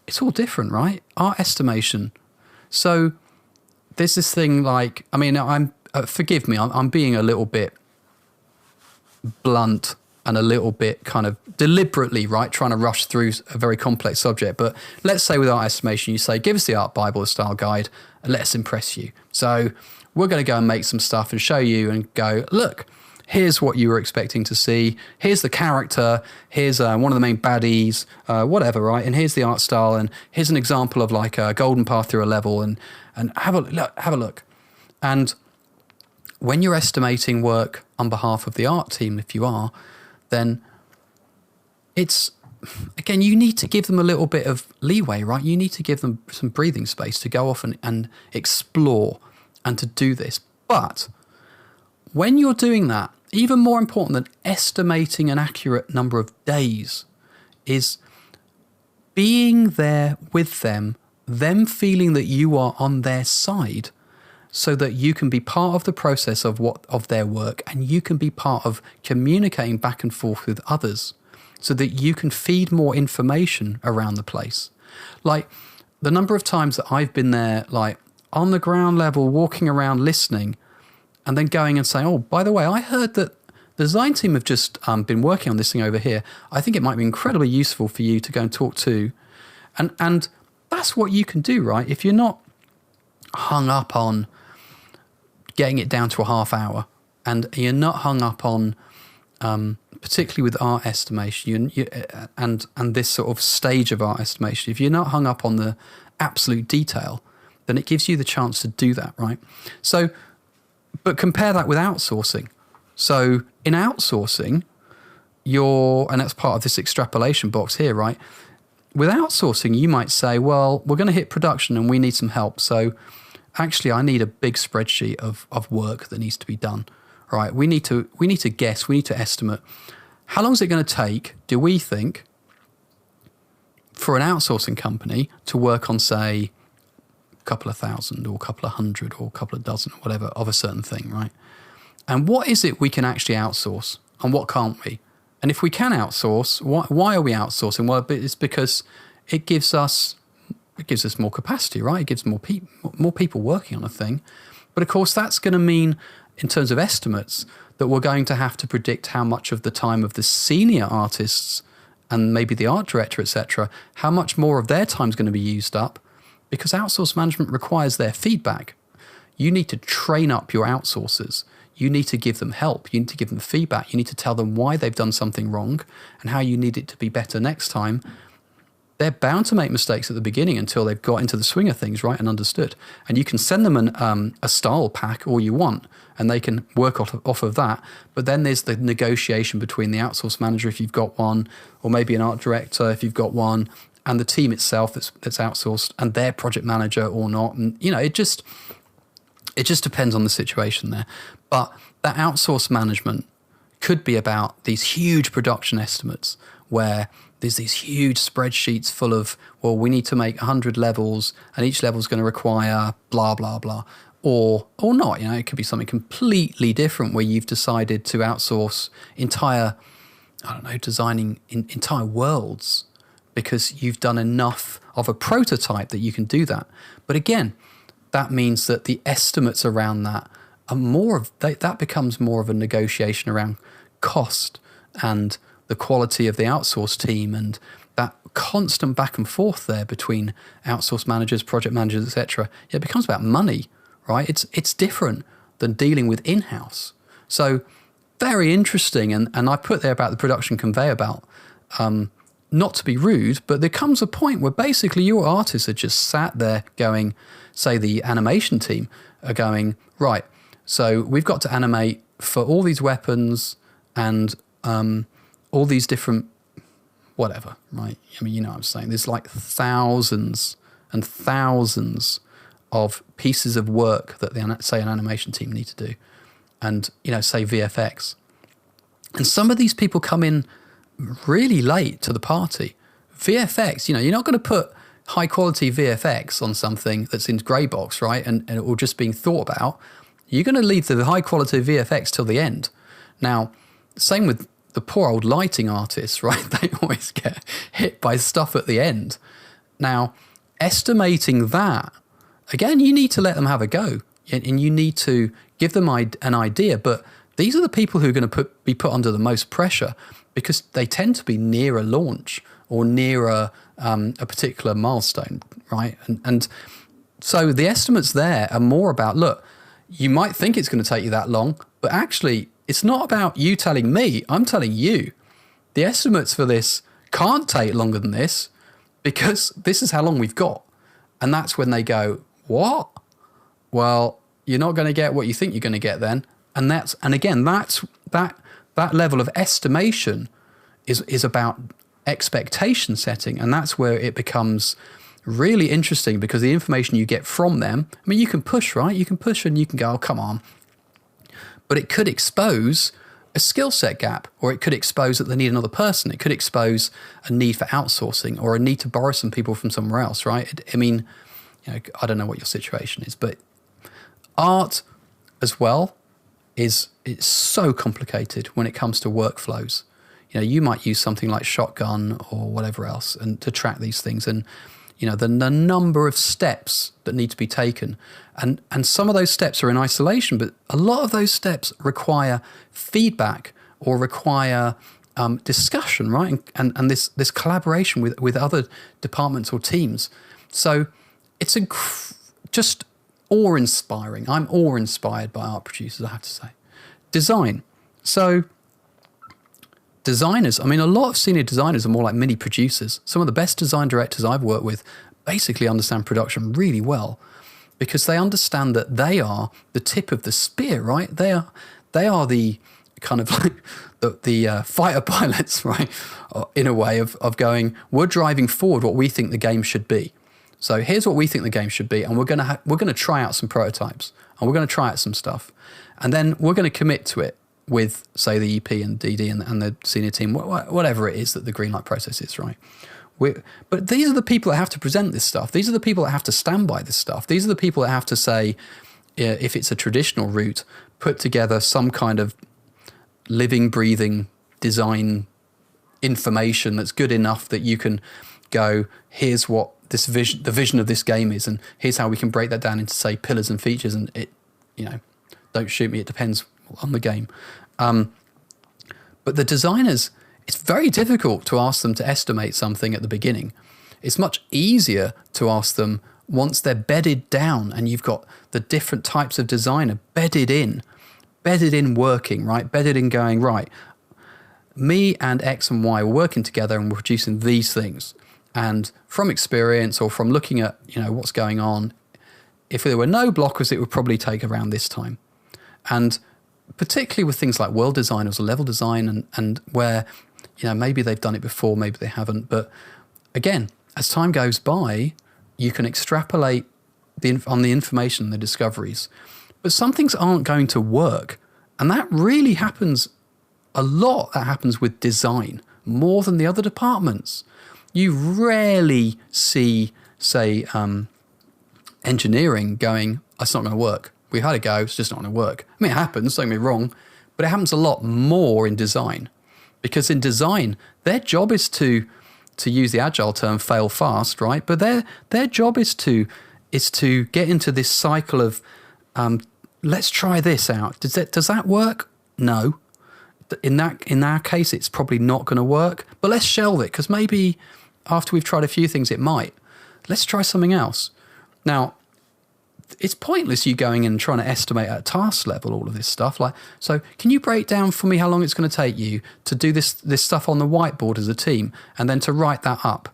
it's all different, right? Our estimation. So there's this thing like, forgive me, I'm being a little bit blunt and a little bit kind of deliberately, right, trying to rush through a very complex subject. But let's say with art estimation, you say, give us the art Bible, the style guide, and let us impress you. So we're going to go and make some stuff and show you and go, look, here's what you were expecting to see. Here's the character. Here's one of the main baddies, whatever, right? And here's the art style. And here's an example of like a golden path through a level. And have a look. And when you're estimating work on behalf of the art team, if you are, then it's, again, you need to give them a little bit of leeway, right? You need to give them some breathing space to go off and explore and to do this. But when you're doing that, even more important than estimating an accurate number of days is being there with them feeling that you are on their side, so that you can be part of the process of their work, and you can be part of communicating back and forth with others, so that you can feed more information around the place. Like the number of times that I've been there, like on the ground level, walking around listening, and then going and saying, oh, by the way, I heard that the design team have just been working on this thing over here. I think it might be incredibly useful for you to go and talk to. And that's what you can do, right? If you're not hung up on getting it down to a half hour, and you're not hung up on, particularly with art estimation and this sort of stage of art estimation, if you're not hung up on the absolute detail, then it gives you the chance to do that, right? So, but compare that with outsourcing. So in outsourcing, and that's part of this extrapolation box here, right? With outsourcing, you might say, well, we're going to hit production and we need some help. So actually, I need a big spreadsheet of work that needs to be done, right? We need to guess, we need to estimate. How long is it going to take, do we think, for an outsourcing company to work on, say, a couple of thousand or a couple of hundred or a couple of dozen or whatever of a certain thing, right? And what is it we can actually outsource and what can't we? And if we can outsource, why are we outsourcing? Well, it's because it gives us more capacity, right? It gives more people working on a thing. But of course, that's going to mean, in terms of estimates, that we're going to have to predict how much of the time of the senior artists and maybe the art director, etc., how much more of their time is going to be used up, because outsource management requires their feedback. You need to train up your outsourcers. You need to give them help. You need to give them feedback. You need to tell them why they've done something wrong and how you need it to be better next time. They're bound to make mistakes at the beginning until they've got into the swing of things, right, and understood. And you can send them a style pack all you want, and they can work off of that. But then there's the negotiation between the outsource manager, if you've got one, or maybe an art director, if you've got one, and the team itself that's outsourced, and their project manager or not. And, it just depends on the situation there. But that outsource management could be about these huge production estimates where there's these huge spreadsheets full of, well, we need to make 100 levels and each level is going to require blah, blah, blah. Or not, it could be something completely different where you've decided to outsource designing entire worlds because you've done enough of a prototype that you can do that. But again, that means that the estimates around that are that becomes more of a negotiation around cost and the quality of the outsource team and that constant back and forth there between outsource managers, project managers, etc. It becomes about money, right? It's different than dealing with in-house. So very interesting. And I put there about the production conveyor belt, not to be rude, but there comes a point where basically your artists are just sat there going, say the animation team are going, right, so we've got to animate for all these weapons and all these different whatever, right? I mean, what I'm saying. There's like thousands and thousands of pieces of work that an animation team need to do. And, say VFX. And some of these people come in really late to the party. VFX, you're not going to put high quality VFX on something that's in grey box, right? And it will just being thought about. You're going to leave the high quality VFX till the end. Now, same with the poor old lighting artists, right? They always get hit by stuff at the end. Now, estimating that, again, you need to let them have a go and you need to give them an idea. But these are the people who are going to be put under the most pressure because they tend to be near a launch or near a particular milestone, right? And so the estimates there are more about, look, you might think it's going to take you that long, but actually it's not about you telling me, I'm telling you. The estimates for this can't take longer than this because this is how long we've got. And that's when they go, what? Well, you're not going to get what you think you're going to get then. And that level of estimation is about expectation setting. And that's where it becomes really interesting because the information you get from them, I mean, you can push, right? You can push and you can go, oh, come on. But it could expose a skill set gap, or it could expose that they need another person. It could expose a need for outsourcing or a need to borrow some people from somewhere else, right? I mean, I don't know what your situation is, but art as well it's so complicated when it comes to workflows. You might use something like Shotgun or whatever else and to track these things. And, the number of steps that need to be taken. And some of those steps are in isolation, but a lot of those steps require feedback or require discussion, right? And this collaboration with other departments or teams. So it's just awe-inspiring. I'm awe-inspired by art producers, I have to say. Design. So designers, I mean, a lot of senior designers are more like mini producers. Some of the best design directors I've worked with basically understand production really well because they understand that they are the tip of the spear, right? They are the kind of like the fighter pilots, right? In a way of going, we're driving forward what we think the game should be. So here's what we think the game should be, and we're going to try out some prototypes, and we're going to try out some stuff, and then we're going to commit to it with, say, the EP and DD and the senior team, whatever it is that the greenlight process is, right? But these are the people that have to present this stuff. These are the people that have to stand by this stuff. These are the people that have to say, if it's a traditional route, put together some kind of living, breathing design information that's good enough that you can go, here's what the vision of this game is, and here's how we can break that down into, say, pillars and features. And it, don't shoot me, it depends on the game. But the designers, it's very difficult to ask them to estimate something at the beginning. It's much easier to ask them once they're bedded down and you've got the different types of designer bedded in working, right? Bedded in going, right, me and X and Y are working together and we're producing these things. And from experience or from looking at, what's going on, if there were no blockers, it would probably take around this time. And particularly with things like world design or level design and where, maybe they've done it before, maybe they haven't. But again, as time goes by, you can extrapolate on the information and the discoveries. But some things aren't going to work. And that really happens a lot. That happens with design more than the other departments. You rarely see, say, engineering going, it's not going to work. We had a go, it's just not going to work. I mean, it happens, don't get me wrong, but it happens a lot more in design. Because in design, their job is to use the Agile term, fail fast, right? But their job is to get into this cycle of, let's try this out. Does that work? No. In our case, it's probably not going to work, but let's shelve it because maybe after we've tried a few things, it might. Let's try something else. Now, it's pointless you going in and trying to estimate at task level all of this stuff. So can you break down for me how long it's going to take you to do this stuff on the whiteboard as a team and then to write that up?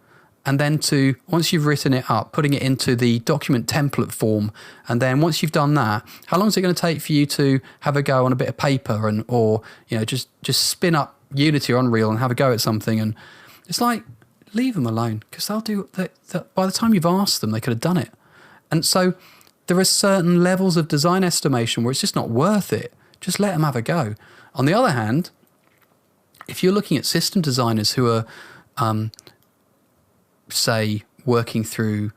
And then to, once you've written it up, putting it into the document template form. And then once you've done that, how long is it going to take for you to have a go on a bit of paper or just spin up Unity or Unreal and have a go at something? And it's like, leave them alone because they'll do that. By the time you've asked them, they could have done it. And so there are certain levels of design estimation where it's just not worth it. Just let them have a go. On the other hand, if you're looking at system designers who are, say, working through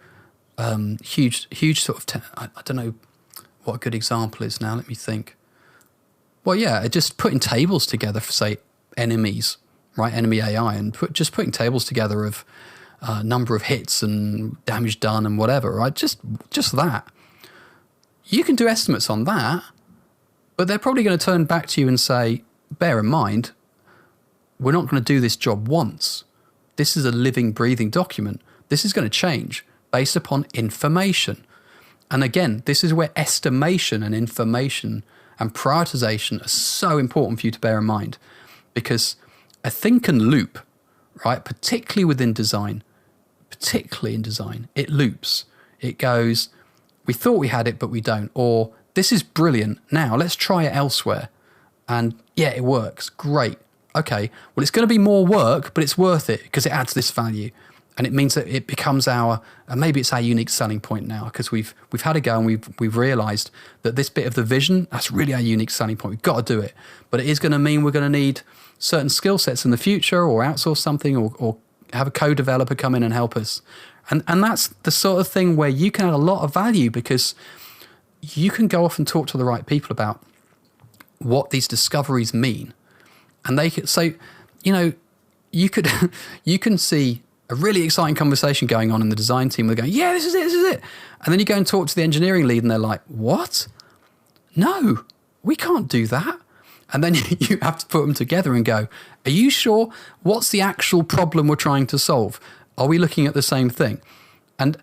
huge sort of, I don't know what a good example is now. Let me think. Well, yeah, just putting tables together for, say, enemies, right? Enemy AI, and just putting tables together of number of hits and damage done and whatever, right? Just that. You can do estimates on that, but they're probably going to turn back to you and say, bear in mind, we're not going to do this job once. This is a living, breathing document. This is going to change based upon information. And again, this is where estimation and information and prioritization are so important for you to bear in mind, because a thing can loop, right? Particularly in design, it loops. It goes, we thought we had it, but we don't. Or this is brilliant. Now let's try it elsewhere. And yeah, it works. Great. Okay. Well, it's going to be more work, but it's worth it because it adds this value. And it means that it becomes maybe it's our unique selling point now because we've had a go and we've realized that this bit of the vision, that's really our unique selling point. We've got to do it. But it is going to mean we're going to need certain skill sets in the future or outsource something or have a co-developer come in and help us. And that's the sort of thing where you can add a lot of value because you can go off and talk to the right people about what these discoveries mean. And they could, so, you can see a really exciting conversation going on in the design team. They're going, yeah, this is it. And then you go and talk to the engineering lead and they're like, what? No, we can't do that. And then you have to put them together and go, are you sure? What's the actual problem we're trying to solve? Are we looking at the same thing? And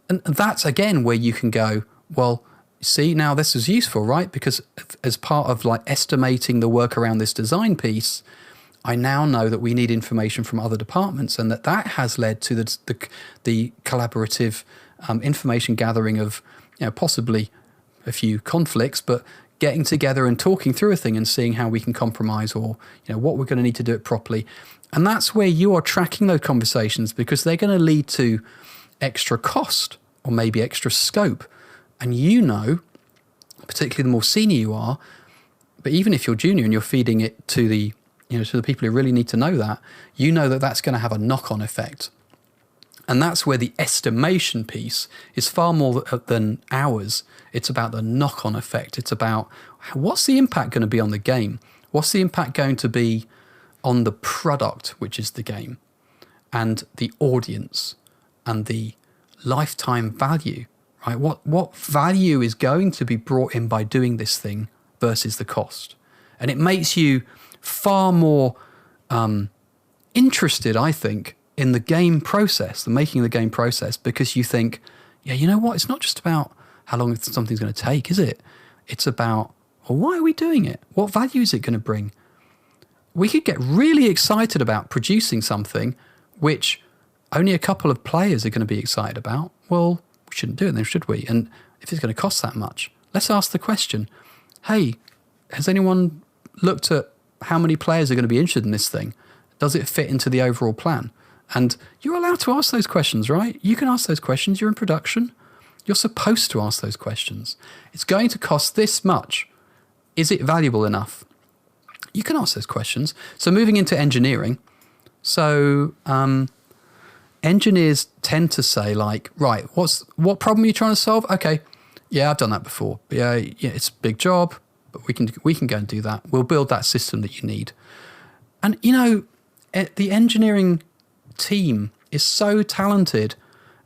that's, again, where you can go, well, see, now this is useful, right? Because as part of like estimating the work around this design piece, I now know that we need information from other departments, and that has led to the collaborative information gathering of, possibly a few conflicts, but getting together and talking through a thing and seeing how we can compromise, or what we're going to need to do it properly. And that's where you are tracking those conversations, because they're going to lead to extra cost or maybe extra scope. And particularly the more senior you are, but even if you're junior and you're feeding it to the to the people who really need to know that, that's going to have a knock-on effect. And that's where the estimation piece is far more than hours. It's about the knock-on effect. It's about what's the impact going to be on the game? What's the impact going to be on the product, which is the game, and the audience, and the lifetime value, right? What value is going to be brought in by doing this thing versus the cost? And it makes you far more interested, I think, in the game process, the making of the game process, because you think, you know what? It's not just about how long something's going to take, is it? It's about, well, why are we doing it? What value is it going to bring? We could get really excited about producing something which only a couple of players are going to be excited about. Well, we shouldn't do it then, should we? And if it's going to cost that much, let's ask the question, hey, has anyone looked at how many players are going to be interested in this thing? Does it fit into the overall plan? And you're allowed to ask those questions, right? You can ask those questions. You're in production. You're supposed to ask those questions. It's going to cost this much. Is it valuable enough? You can ask those questions. So moving into engineering. So engineers tend to say like, right, what problem are you trying to solve? Okay, yeah, I've done that before. Yeah, it's a big job, but we can go and do that. We'll build that system that you need. And the engineering team is so talented,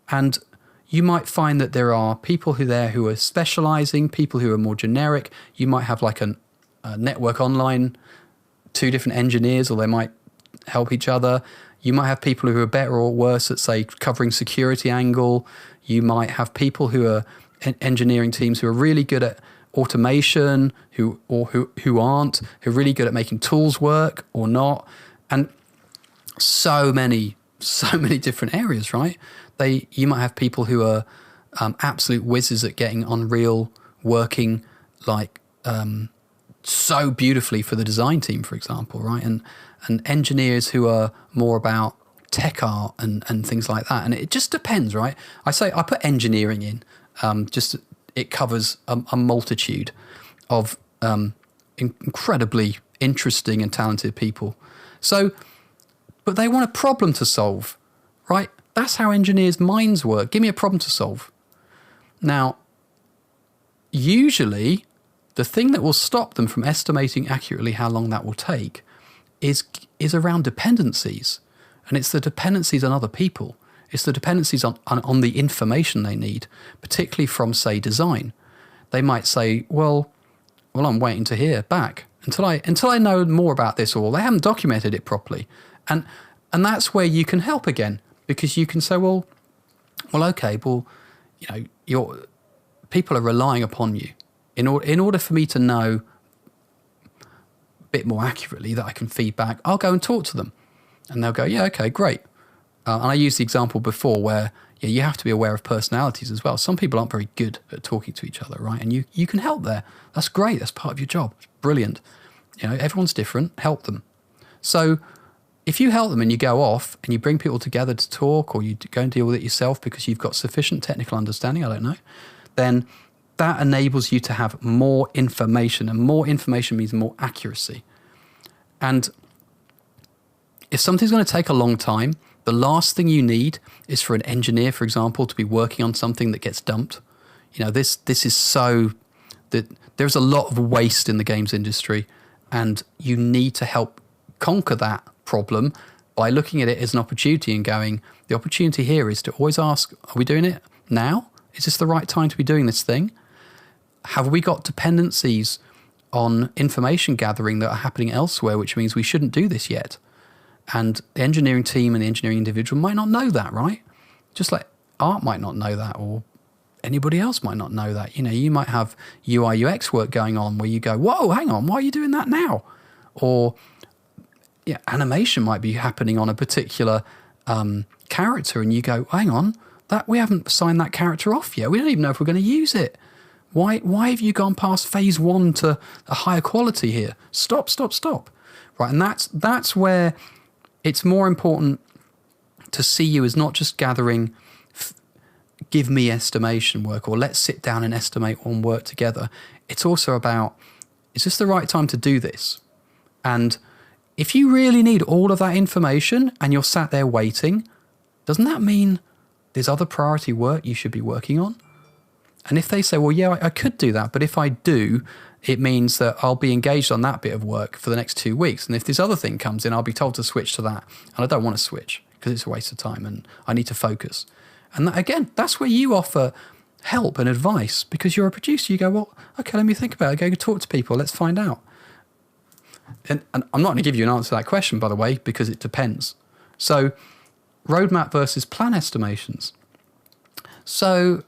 and you might find that there are people who are specializing, people who are more generic. You might have like a network online, two different engineers, or they might help each other. You might have people who are better or worse at, say, covering security angle. You might have people who are engineering teams who are really good at automation, who aren't, who are really good at making tools work or not. And so many different areas, right? You might have people who are absolute whizzes at getting Unreal working like so beautifully for the design team, for example, right? And engineers who are more about tech art and things like that. And it just depends, right? I put engineering in, it covers a multitude of incredibly interesting and talented people. So, but they want a problem to solve, right? That's how engineers' minds work. Give me a problem to solve. Now, usually the thing that will stop them from estimating accurately how long that will take is around dependencies. And it's the dependencies on other people. It's the dependencies on the information they need, particularly from, say, design. They might say, well, I'm waiting to hear back until I know more about this, or they haven't documented it properly. And that's where you can help again, because you can say, well, okay, your people are relying upon you in order for me to know a bit more accurately that I can feed back. I'll go and talk to them, and they'll go, yeah, okay, great. And I used the example before where you have to be aware of personalities as well. Some people aren't very good at talking to each other, right? And you can help there. That's great. That's part of your job. It's brilliant. Everyone's different. Help them. So if you help them and you go off and you bring people together to talk, or you go and deal with it yourself because you've got sufficient technical understanding, I don't know, then that enables you to have more information, and more information means more accuracy. And if something's going to take a long time, the last thing you need is for an engineer, for example, to be working on something that gets dumped. This is so that there's a lot of waste in the games industry, and you need to help conquer that problem by looking at it as an opportunity and going, the opportunity here is to always ask, are we doing it now? Is this the right time to be doing this thing? Have we got dependencies on information gathering that are happening elsewhere, which means we shouldn't do this yet. And the engineering team and the engineering individual might not know that, right? Just like Art might not know that, or anybody else might not know that. You might have UI UX work going on where you go, whoa, hang on, why are you doing that now? Or animation might be happening on a particular character, and you go, hang on, that we haven't signed that character off yet. We don't even know if we're going to use it. Why have you gone past phase 1 to a higher quality here? Stop. Right, and that's where it's more important to see you as not just gathering, give me estimation work, or let's sit down and estimate on work together. It's also about, is this the right time to do this? And if you really need all of that information and you're sat there waiting, doesn't that mean there's other priority work you should be working on? And if they say, well, yeah, I could do that, but if I do, it means that I'll be engaged on that bit of work for the next 2 weeks. And if this other thing comes in, I'll be told to switch to that. And I don't want to switch because it's a waste of time and I need to focus. And again, that's where you offer help and advice, because you're a producer. You go, well, okay, let me think about it. Go talk to people. Let's find out. And I'm not going to give you an answer to that question, by the way, because it depends. So roadmap versus plan estimations. So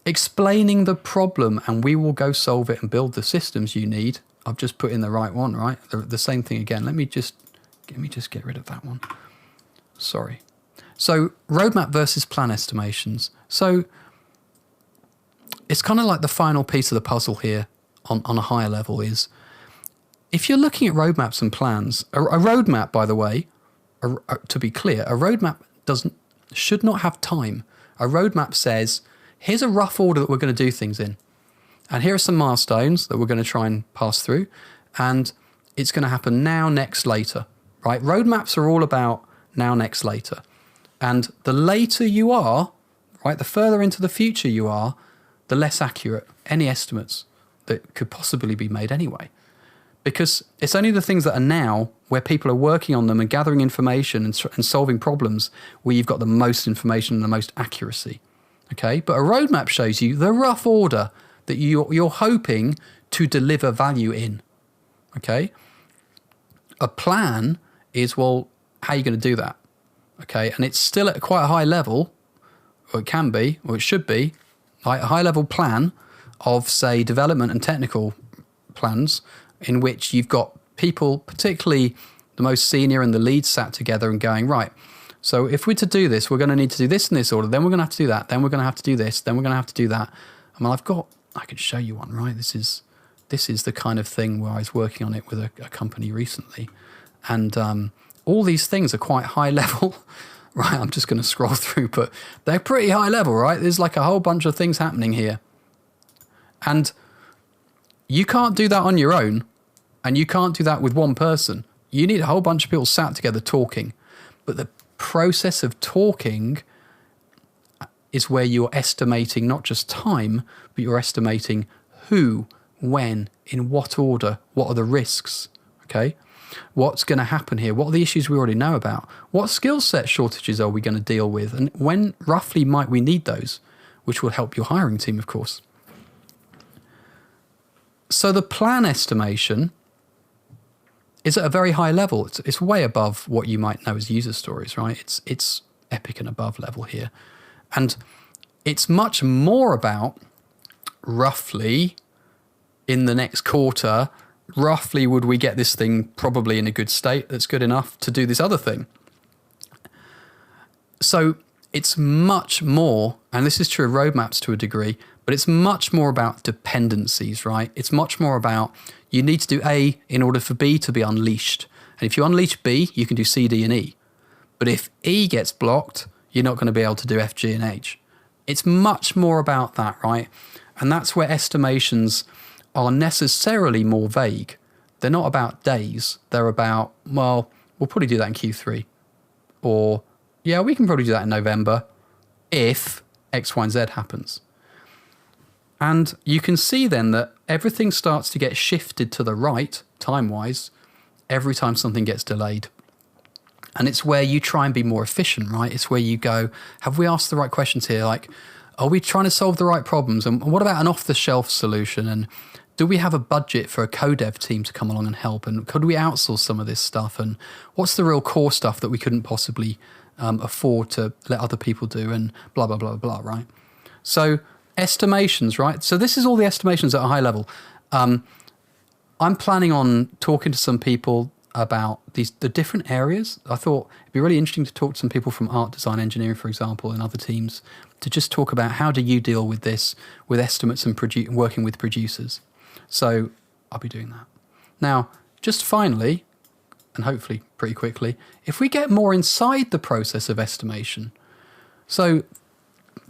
explaining the problem, and we will go solve it and build the systems you need. I've just put in the right one, right? The same thing again. Let me just get rid of that one. Sorry. So roadmap versus plan estimations. So it's kind of like the final piece of the puzzle here on a higher level is, if you're looking at roadmaps and plans, a roadmap, by the way, to be clear, a roadmap should not have time. A roadmap says, here's a rough order that we're going to do things in. And here are some milestones that we're going to try and pass through. And it's going to happen now, next, later, right? Roadmaps are all about now, next, later. And the later you are, right, the further into the future you are, the less accurate any estimates that could possibly be made anyway. Because it's only the things that are now where people are working on them and gathering information and solving problems where you've got the most information and the most accuracy. Okay, but a roadmap shows you the rough order that you're hoping to deliver value in. Okay, a plan is, well, how are you going to do that? Okay, and it's still at quite a high level, or it can be, or it should be, like a high level plan of, say, development and technical plans, in which you've got people, particularly the most senior and the leads, sat together and going, right, so if we're to do this, we're going to need to do this in this order, then we're going to have to do that, then we're going to have to do this, then we're going to have to do that. I mean, I could show you one, right? This is the kind of thing where I was working on it with a company recently. And all these things are quite high level, right? I'm just going to scroll through, but they're pretty high level, right? There's like a whole bunch of things happening here. And you can't do that on your own, and you can't do that with one person. You need a whole bunch of people sat together talking. But the process of talking is where you're estimating not just time, but you're estimating who, when, in what order, what are the risks, okay? What's going to happen here? What are the issues we already know about? What skill set shortages are we going to deal with? And when roughly might we need those, which will help your hiring team, of course. So the plan estimation is at a very high level. It's way above what you might know as user stories, right? It's epic and above level here. And it's much more about roughly in the next quarter, roughly would we get this thing probably in a good state that's good enough to do this other thing. So it's much more, and this is true of roadmaps to a degree, but it's much more about dependencies, right? It's much more about you need to do A in order for B to be unleashed. And if you unleash B, you can do C, D, and E. But if E gets blocked, you're not going to be able to do F, G, and H. It's much more about that, right? And that's where estimations are necessarily more vague. They're not about days. They're about, well, we'll probably do that in Q3. Or, yeah, we can probably do that in November if X, Y, and Z happens. And you can see then that everything starts to get shifted to the right, time-wise, every time something gets delayed. And it's where you try and be more efficient, right? It's where you go, have we asked the right questions here? Like, are we trying to solve the right problems? And what about an off-the-shelf solution? And do we have a budget for a co-dev team to come along and help? And could we outsource some of this stuff? And what's the real core stuff that we couldn't possibly afford to let other people do? And blah, blah, blah, blah, right? So estimations, right? So this is all the estimations at a high level. I'm planning on talking to some people about the different areas. I thought it'd be really interesting to talk to some people from art, design, engineering, for example, and other teams to just talk about how do you deal with this, with estimates and working with producers. So I'll be doing that. Now, just finally, and hopefully pretty quickly, if we get more inside the process of estimation, so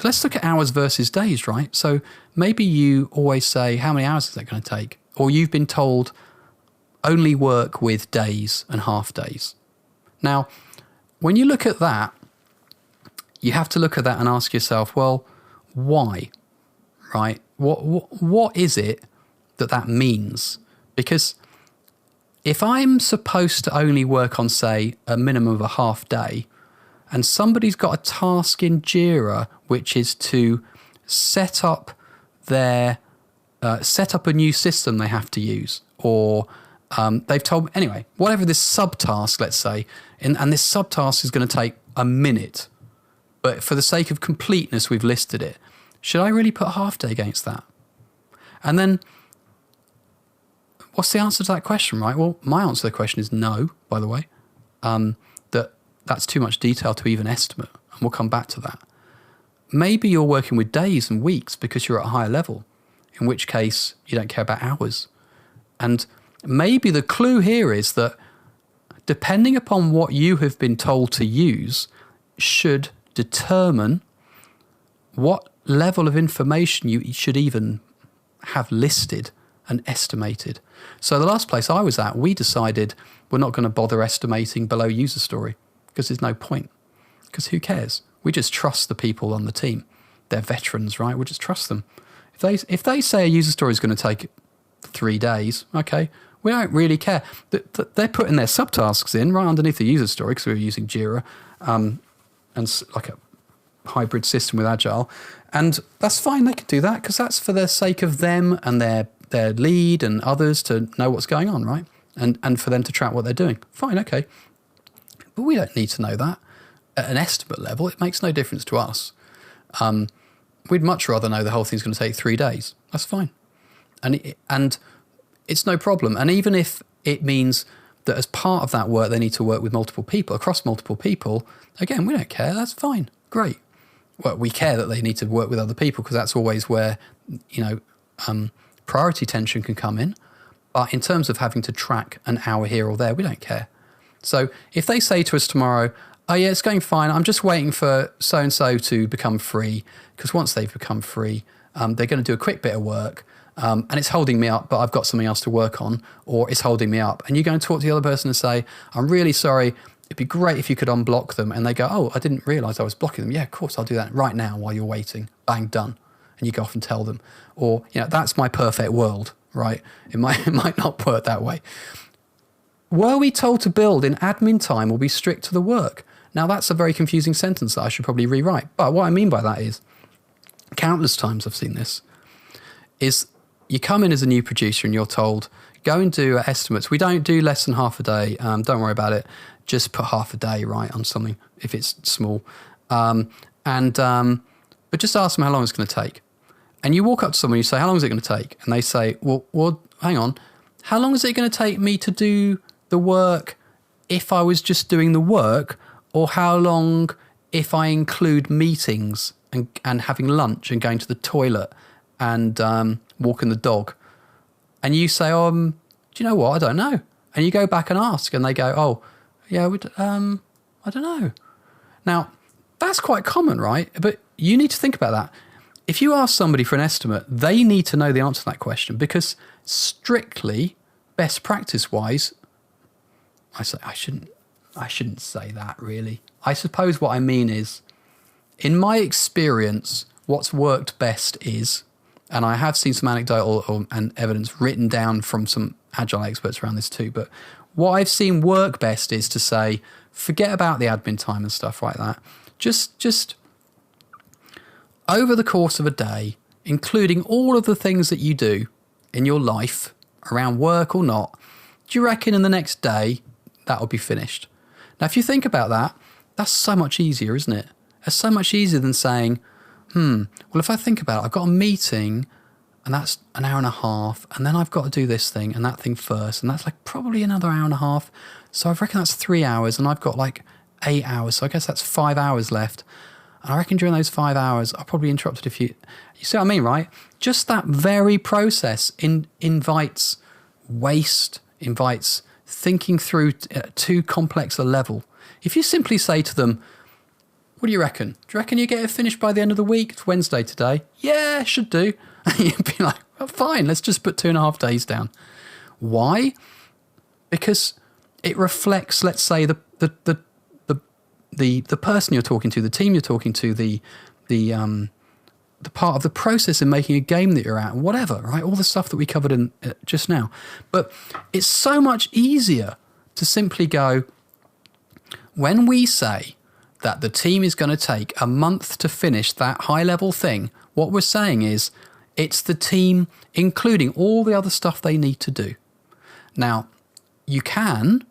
let's look at hours versus days, right? So maybe you always say, how many hours is that going to take? Or you've been told only work with days and half days. Now, when you look at that, you have to look at that and ask yourself, well, why, right? What is it that means? Because if I'm supposed to only work on, say, a minimum of a half day, and somebody's got a task in Jira, which is to set up a new system they have to use, or they've told me, anyway, whatever this subtask, let's say, and this subtask is going to take a minute, but for the sake of completeness, we've listed it. Should I really put a half day against that? And then what's the answer to that question, right? Well, my answer to the question is no, by the way. That's too much detail to even estimate, and we'll come back to that. Maybe you're working with days and weeks because you're at a higher level, in which case you don't care about hours. And maybe the clue here is that depending upon what you have been told to use should determine what level of information you should even have listed and estimated. So the last place I was at, we decided we're not going to bother estimating below user story because there's no point. Because who cares? We just trust the people on the team. They're veterans, right? We just trust them. If they say a user story is going to take 3 days, okay, we don't really care. They're putting their subtasks in right underneath the user story because we were using Jira and like a hybrid system with Agile. And that's fine, they can do that because that's for the sake of them and their lead and others to know what's going on, right? And for them to track what they're doing. Fine, okay. But we don't need to know that. At an estimate level, it makes no difference to us. We'd much rather know the whole thing's going to take 3 days. That's fine. And it's no problem. And even if it means that as part of that work, they need to work with multiple people, across multiple people, again, we don't care. That's fine. Great. Well, we care that they need to work with other people because that's always where, priority tension can come in. But in terms of having to track an hour here or there, we don't care. So if they say to us tomorrow, oh yeah, it's going fine, I'm just waiting for so-and-so to become free, because once they've become free, they're going to do a quick bit of work, and it's holding me up, but I've got something else to work on, or it's holding me up. And you go and talk to the other person and say, I'm really sorry, it'd be great if you could unblock them. And they go, oh, I didn't realise I was blocking them. Yeah, of course, I'll do that right now while you're waiting. Bang, done. And you go off and tell them. Or, that's my perfect world, right? It might not work that way. Were we told to build in admin time or be strict to the work? Now, that's a very confusing sentence that I should probably rewrite. But what I mean by that is, countless times I've seen this, is you come in as a new producer and you're told, go and do estimates. We don't do less than half a day. Don't worry about it. Just put half a day, right, on something if it's small. But just ask them how long it's going to take. And you walk up to someone, you say, how long is it going to take? And they say, well, hang on. How long is it going to take me to do the work if I was just doing the work? Or how long if I include meetings and having lunch and going to the toilet and walking the dog? And you say, do you know what? I don't know. And you go back and ask and they go, oh, yeah, I don't know. Now, that's quite common, right? But you need to think about that. If you ask somebody for an estimate, they need to know the answer to that question because strictly, best practice-wise, I shouldn't say that really. I suppose what I mean is, in my experience, what's worked best is, and I have seen some anecdotal and evidence written down from some Agile experts around this too, but what I've seen work best is to say, forget about the admin time and stuff like that. Just over the course of a day, including all of the things that you do, in your life, around work or not, do you reckon in the next day that'll be finished? Now, if you think about that, that's so much easier, isn't it? It's so much easier than saying, well, if I think about it, I've got a meeting and that's an hour and a half, and then I've got to do this thing and that thing first, and that's like probably another hour and a half. So I reckon that's 3 hours, and I've got like 8 hours. So I guess that's 5 hours left. And I reckon during those 5 hours, I'll probably interrupted a few. You see what I mean, right? Just that very process invites waste, invites thinking through at too complex a level. If you simply say to them, what do you reckon? Do you reckon you get it finished by the end of the week? It's Wednesday today. Yeah, should do. And you'd be like, well, fine, let's just put 2.5 days down. Why? Because it reflects, let's say, the person you're talking to, the team you're talking to, the part of the process in making a game that you're at, whatever, right? All the stuff that we covered in just now. But it's so much easier to simply go, when we say that the team is going to take a month to finish that high-level thing, what we're saying is it's the team, including all the other stuff they need to do. Now, you can,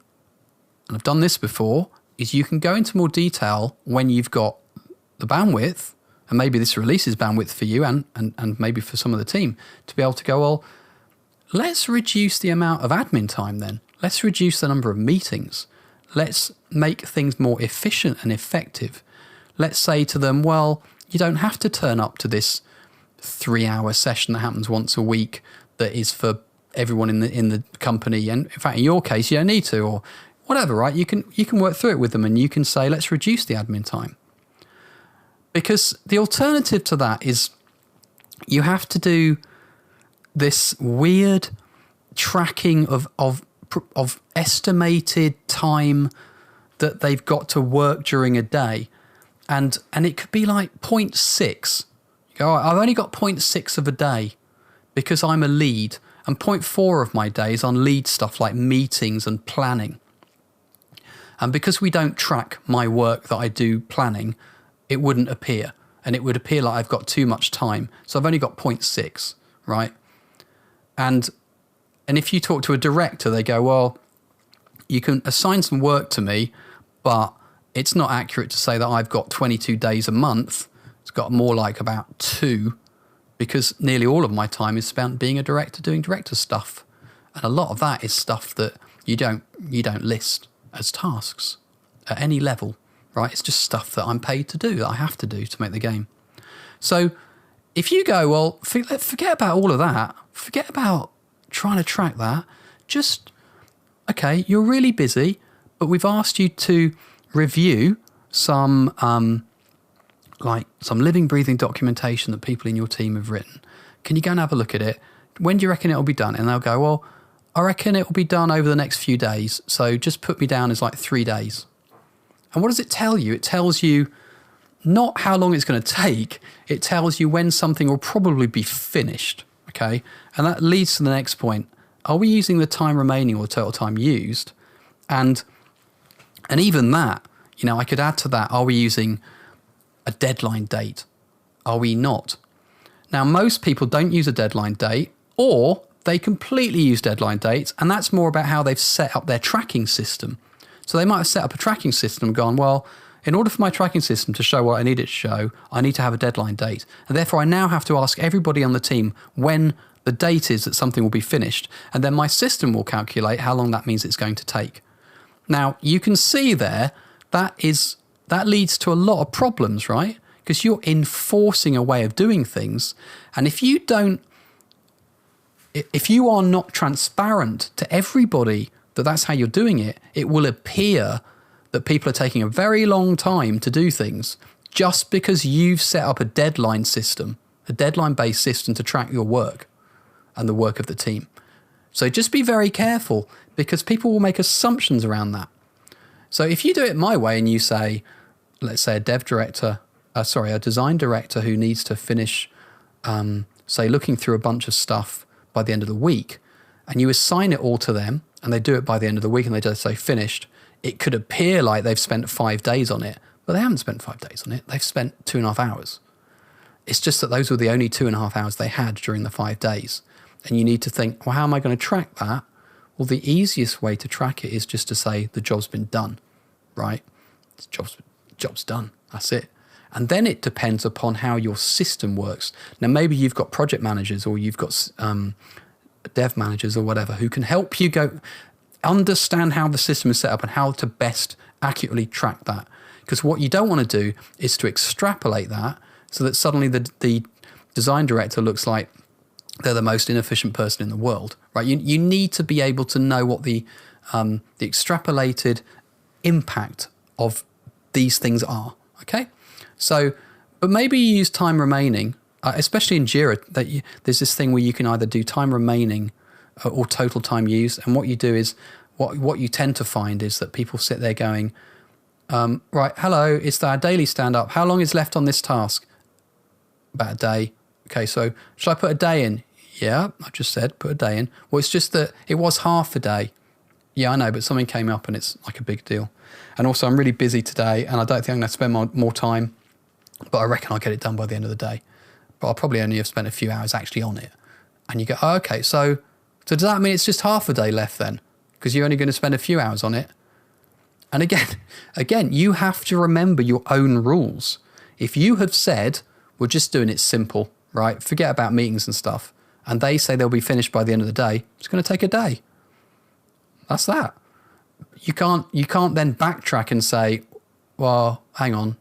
and I've done this before, is you can go into more detail when you've got the bandwidth, and maybe this releases bandwidth for you and maybe for some of the team, to be able to go, well, let's reduce the amount of admin time then. Let's reduce the number of meetings. Let's make things more efficient and effective. Let's say to them, well, you don't have to turn up to this 3-hour session that happens once a week that is for everyone in the company. And in fact, in your case, you don't need to, or whatever, right? You can work through it with them, and you can say, let's reduce the admin time. Because the alternative to that is you have to do this weird tracking of estimated time that they've got to work during a day. And it could be like 0.6. You go, I've only got 0.6 of a day because I'm a lead, and 0.4 of my day is on lead stuff like meetings and planning. And because we don't track my work that I do planning, it wouldn't appear. And it would appear like I've got too much time. So I've only got 0.6, right? And if you talk to a director, they go, well, you can assign some work to me, but it's not accurate to say that I've got 22 days a month. It's got more like about 2, because nearly all of my time is spent being a director doing director stuff. And a lot of that is stuff that you don't list as tasks at any level, right? It's just stuff that I'm paid to do, that I have to do to make the game. So if you go, well, forget about all of that, forget about trying to track that, just, okay, you're really busy, but we've asked you to review some living, breathing documentation that people in your team have written. Can you go and have a look at it? When do you reckon it'll be done? And they'll go, well, I reckon it will be done over the next few days. So just put me down as like 3 days. And what does it tell you? It tells you not how long it's going to take. It tells you when something will probably be finished. Okay. And that leads to the next point. Are we using the time remaining or total time used? And even that, I could add to that. Are we using a deadline date? Are we not? Now, most people don't use a deadline date, or they completely use deadline dates, and that's more about how they've set up their tracking system. So they might have set up a tracking system and gone, well, in order for my tracking system to show what I need it to show, I need to have a deadline date. And therefore, I now have to ask everybody on the team when the date is that something will be finished. And then my system will calculate how long that means it's going to take. Now, you can see there, that leads to a lot of problems, right? Because you're enforcing a way of doing things. And if you are not transparent to everybody that that's how you're doing it, it will appear that people are taking a very long time to do things just because you've set up a deadline system, a deadline-based system to track your work and the work of the team. So just be very careful, because people will make assumptions around that. So if you do it my way and you say, let's say a design director who needs to finish, say, looking through a bunch of stuff by the end of the week, and you assign it all to them, and they do it by the end of the week, and they just say finished, it could appear like they've spent 5 days on it, but they haven't spent 5 days on it. They've spent 2.5 hours. It's just that those were the only 2.5 hours they had during the 5 days. and you need to think, well, how am I going to track that? Well, the easiest way to track it is just to say the job's been done, right? Job's done. That's it. And then it depends upon how your system works. Now, maybe you've got project managers or you've got dev managers or whatever who can help you go understand how the system is set up and how to best accurately track that. Because what you don't want to do is to extrapolate that so that suddenly the design director looks like they're the most inefficient person in the world, right? You need to be able to know what the extrapolated impact of these things are, okay? So, but maybe you use time remaining, especially in Jira, there's this thing where you can either do time remaining or total time used. And what you do is, what you tend to find is that people sit there going, right, hello, it's our daily stand-up. How long is left on this task? About a day. Okay, so should I put a day in? Yeah, I just said put a day in. Well, it's just that it was half a day. Yeah, I know, but something came up and it's like a big deal. And also I'm really busy today and I don't think I'm going to spend more time, but I reckon I'll get it done by the end of the day. But I'll probably only have spent a few hours actually on it. And you go, oh, okay, so does that mean it's just half a day left then? Because you're only going to spend a few hours on it. And again, you have to remember your own rules. If you have said, we're just doing it simple, right? Forget about meetings and stuff. And they say they'll be finished by the end of the day. It's going to take a day. That's that. You can't then backtrack and say, well, hang on,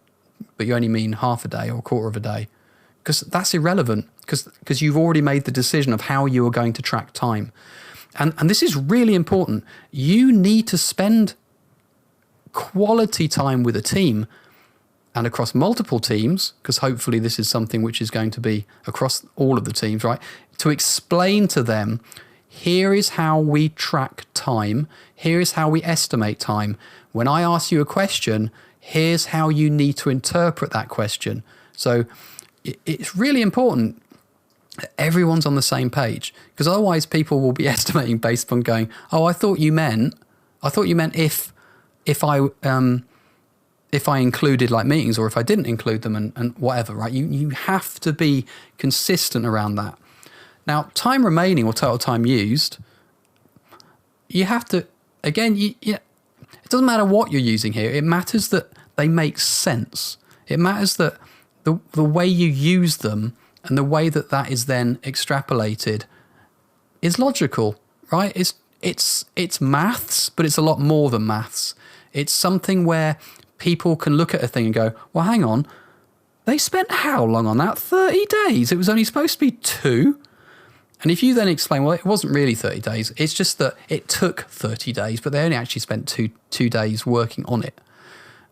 but you only mean half a day or a quarter of a day. Because that's irrelevant because you've already made the decision of how you are going to track time. And this is really important. You need to spend quality time with a team and across multiple teams, because hopefully this is something which is going to be across all of the teams, right? To explain to them, here is how we track time. Here is how we estimate time. When I ask you a question, here's how you need to interpret that question. So it's really important that everyone's on the same page, because otherwise people will be estimating based on going, oh, I thought you meant if I included like meetings or if I didn't include them and whatever, right? You have to be consistent around that. Now, time remaining or total time used, you have to, again, it doesn't matter what you're using here. It matters that they make sense. It matters that the way you use them and the way that is then extrapolated is logical, right? It's maths, but it's a lot more than maths. It's something where people can look at a thing and go, well, hang on, they spent how long on that? 30 days. It was only supposed to be 2. And if you then explain, well, it wasn't really 30 days. It's just that it took 30 days, but they only actually spent two days working on it.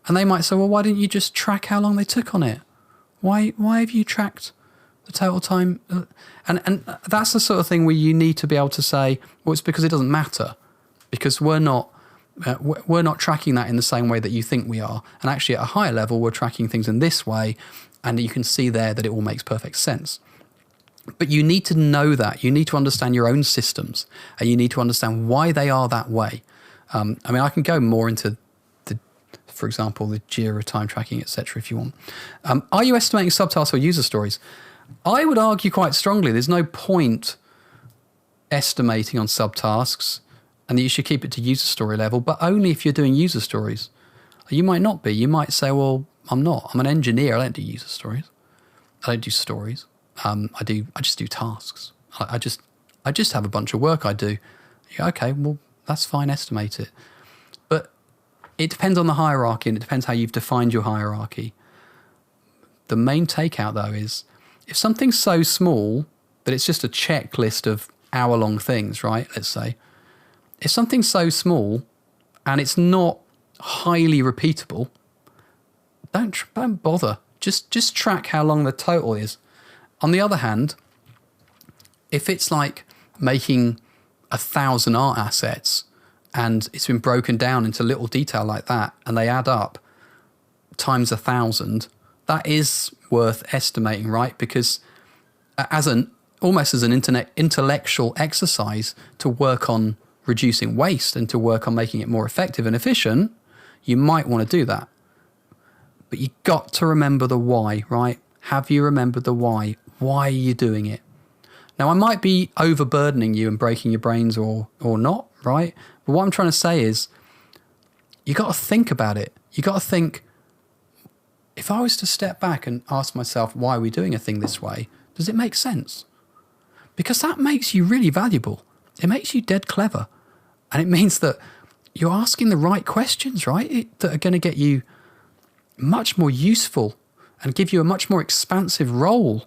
And they might say, well, why didn't you just track how long they took on it? Why have you tracked the total time? And that's the sort of thing where you need to be able to say, well, it's because it doesn't matter, because we're not tracking that in the same way that you think we are. And actually at a higher level, we're tracking things in this way, and you can see there that it all makes perfect sense. But you need to know that. You need to understand your own systems, and you need to understand why they are that way. I mean, I can go more into for example, the Jira time tracking, etc. if you want. Are you estimating subtasks or user stories? I would argue quite strongly there's no point estimating on subtasks and that you should keep it to user story level, but only if you're doing user stories. You might not be. You might say, well, I'm not. I'm an engineer. I don't do user stories. I don't do stories. I just do tasks. I just have a bunch of work I do. Yeah, okay, well, that's fine. Estimate it. But it depends on the hierarchy, and it depends how you've defined your hierarchy. The main takeout, though, is if something's so small that it's just a checklist of hour-long things, right, let's say, if something's so small and it's not highly repeatable, don't bother. Just track how long the total is. On the other hand, if it's like making 1,000 art assets and it's been broken down into little detail like that, and they add up times 1,000, that is worth estimating, right? Because almost as an intellectual exercise to work on reducing waste and to work on making it more effective and efficient, you might want to do that. But you got to remember the why, right? Have you remembered the why? Why are you doing it? Now, I might be overburdening you and breaking your brains or not, right? But what I'm trying to say is you got to think about it. You got to think, if I was to step back and ask myself, why are we doing a thing this way? Does it make sense? Because that makes you really valuable. It makes you dead clever. And it means that you're asking the right questions, right? That are going to get you much more useful and give you a much more expansive role,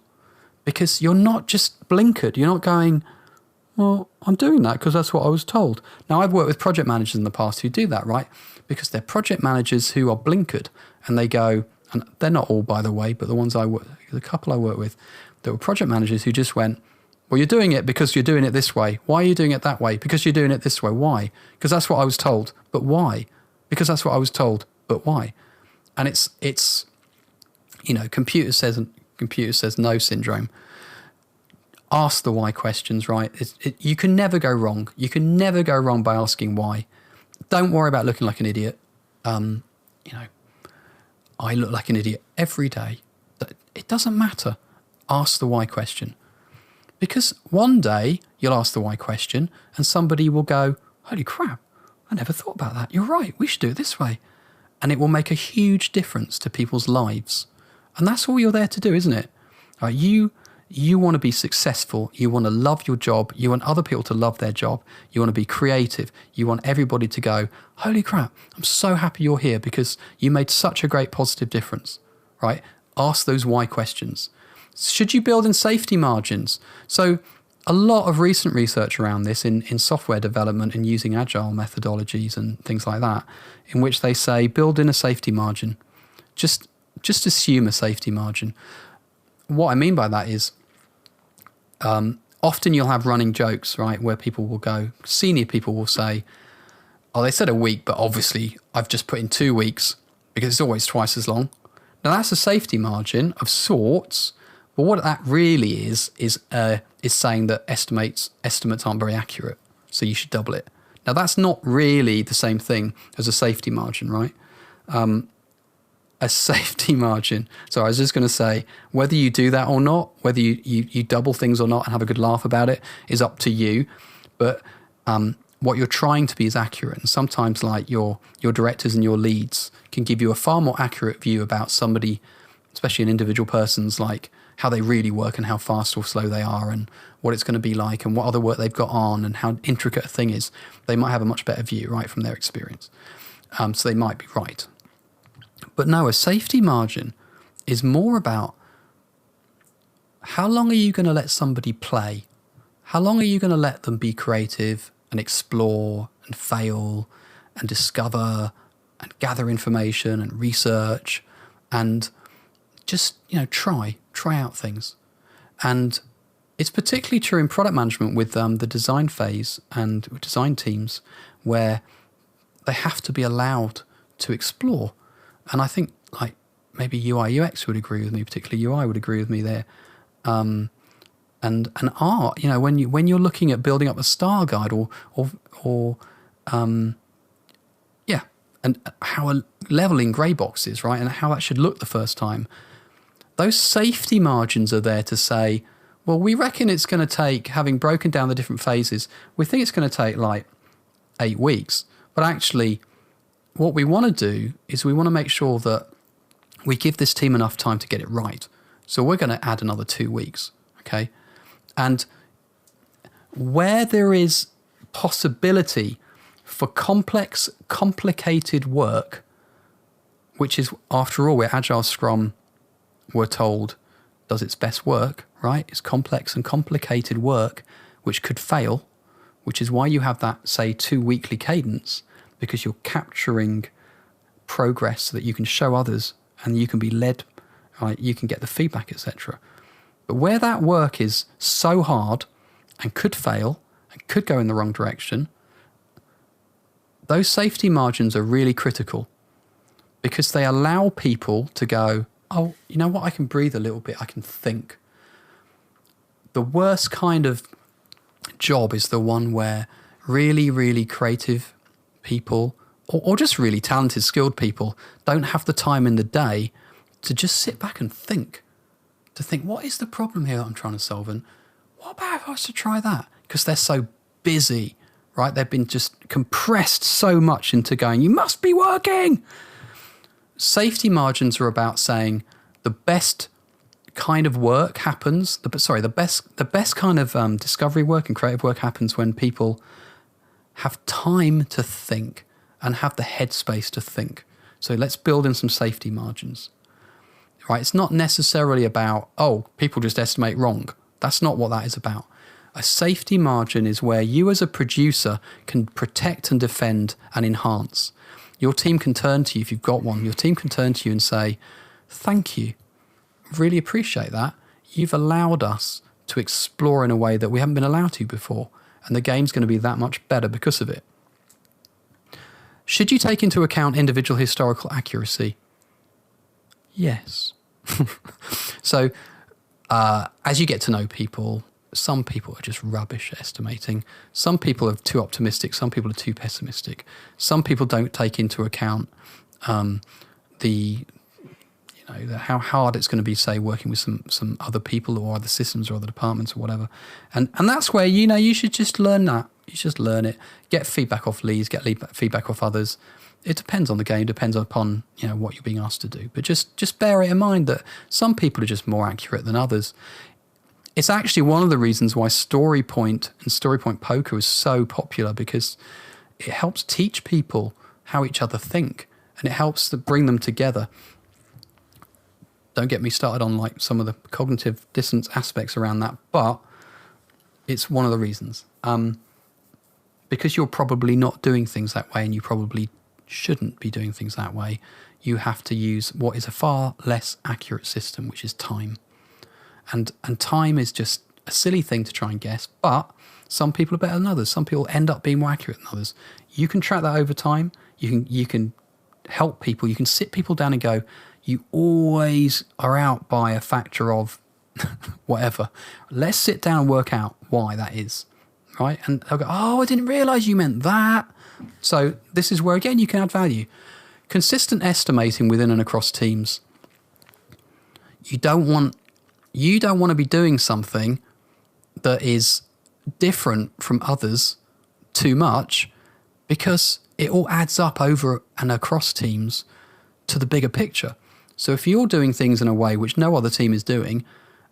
because you're not just blinkered. You're not going, well, I'm doing that because that's what I was told. Now, I've worked with project managers in the past who do that, right? Because they're project managers who are blinkered, and they go, and they're not all, by the way, but the couple I work with, there were project managers who just went, well, you're doing it because you're doing it this way. Why are you doing it that way? Because you're doing it this way. Why? Because that's what I was told. But why? Because that's what I was told. But why? And it's computer says no syndrome. Ask the why questions, right? You can never go wrong. You can never go wrong by asking why. Don't worry about looking like an idiot. I look like an idiot every day. It doesn't matter. Ask the why question. Because one day you'll ask the why question and somebody will go, holy crap, I never thought about that. You're right. We should do it this way. And it will make a huge difference to people's lives. And that's all you're there to do, isn't it? Right, you want to be successful. You want to love your job. You want other people to love their job. You want to be creative. You want everybody to go, holy crap, I'm so happy you're here because you made such a great positive difference, right? Ask those why questions. Should you build in safety margins? So a lot of recent research around this in software development and using Agile methodologies and things like that, in which they say build in a safety margin. Just assume a safety margin. What I mean by that is often you'll have running jokes, right, where people will go, senior people will say, oh, they said a week, but obviously I've just put in 2 weeks because it's always twice as long. Now that's a safety margin of sorts, but what that really is saying that estimates aren't very accurate, so you should double it. Now that's not really the same thing as a safety margin, right? A safety margin. So I was just going to say, whether you do that or not, whether you double things or not and have a good laugh about it is up to you. But what you're trying to be is accurate. And sometimes like your directors and your leads can give you a far more accurate view about somebody, especially an individual person's, like how they really work and how fast or slow they are and what it's going to be like and what other work they've got on and how intricate a thing is. They might have a much better view, right, from their experience. So they might be right. But no, a safety margin is more about how long are you going to let somebody play? How long are you going to let them be creative and explore and fail and discover and gather information and research and just, try out things. And it's particularly true in product management with the design phase and with design teams where they have to be allowed to explore. And I think like maybe UI UX would agree with me, particularly UI would agree with me there. And art, when you're looking at building up a style guide and how leveling grey boxes, right, and how that should look the first time, those safety margins are there to say, well, we reckon it's going to take, having broken down the different phases, we think it's going to take like 8 weeks. But actually, what we want to do is we want to make sure that we give this team enough time to get it right. So we're going to add another 2 weeks, okay? And where there is possibility for complex, complicated work, which is, after all, where Agile Scrum, we're told, does its best work, right? It's complex and complicated work, which could fail, which is why you have that, say, 2 weekly cadence, because you're capturing progress so that you can show others and you can be led, right? You can get the feedback, etc. But where that work is so hard and could fail and could go in the wrong direction, those safety margins are really critical because they allow people to go, oh, you know what? I can breathe a little bit. I can think. The worst kind of job is the one where really, really creative people or just really talented, skilled people don't have the time in the day to just sit back and think, what is the problem here that I'm trying to solve and what about if I was to try that? Because they're so busy, right? They've been just compressed so much into going, you must be working. Safety margins are about saying the best kind of work happens. The best kind of discovery work and creative work happens when people have time to think and have the headspace to think. So let's build in some safety margins, right? It's not necessarily about, oh, people just estimate wrong. That's not what that is about. A safety margin is where you as a producer can protect and defend and enhance. Your team can turn to you, if you've got one, your team can turn to you and say, thank you. Really appreciate that. You've allowed us to explore in a way that we haven't been allowed to before. And the game's going to be that much better because of it. Should you take into account individual historical accuracy? Yes. So as you get to know people, some people are just rubbish at estimating. Some people are too optimistic. Some people are too pessimistic. Some people don't take into account how hard it's going to be, say, working with some other people or other systems or other departments or whatever. And that's where, you should just learn that. You should just learn it. Get feedback off leads, get feedback off others. It depends on the game, depends upon, what you're being asked to do. But just bear it in mind that some people are just more accurate than others. It's actually one of the reasons why story point and story point poker is so popular, because it helps teach people how each other think, and it helps to bring them together. Don't get me started on like some of the cognitive dissonance aspects around that, but it's one of the reasons. Because you're probably not doing things that way, and you probably shouldn't be doing things that way, you have to use what is a far less accurate system, which is time. And time is just a silly thing to try and guess, but some people are better than others. Some people end up being more accurate than others. You can track that over time. You can help people. You can sit people down and go, you always are out by a factor of whatever. Let's sit down and work out why that is, right? And they'll go, oh, I didn't realize you meant that. So this is where, again, you can add value. Consistent estimating within and across teams. You don't want to be doing something that is different from others too much, because it all adds up over and across teams to the bigger picture. So if you're doing things in a way which no other team is doing,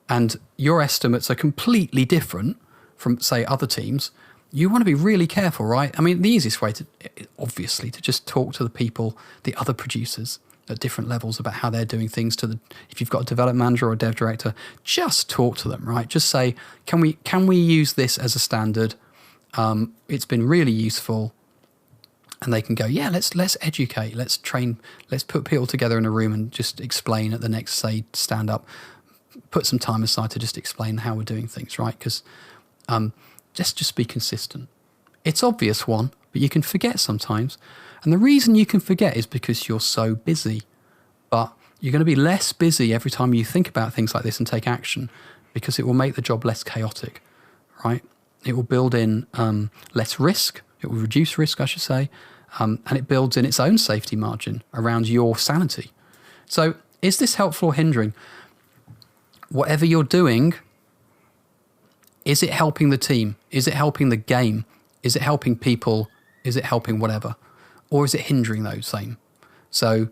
and your estimates are completely different from, say, other teams, you want to be really careful, right? I mean, the easiest way obviously, to just talk to the people, the other producers at different levels about how they're doing things. If you've got a development manager or a dev director, just talk to them, right? Just say, can we use this as a standard? It's been really useful. And they can go, yeah, let's educate, let's train, let's put people together in a room and just explain at the next, say, stand up, put some time aside to just explain how we're doing things, right? Because just be consistent. It's obvious one, but you can forget sometimes. And the reason you can forget is because you're so busy. But you're going to be less busy every time you think about things like this and take action, because it will make the job less chaotic, right? It will build in less risk. It will reduce risk, I should say, and it builds in its own safety margin around your sanity. So is this helpful or hindering? Whatever you're doing, is it helping the team? Is it helping the game? Is it helping people? Is it helping whatever? Or is it hindering those same? So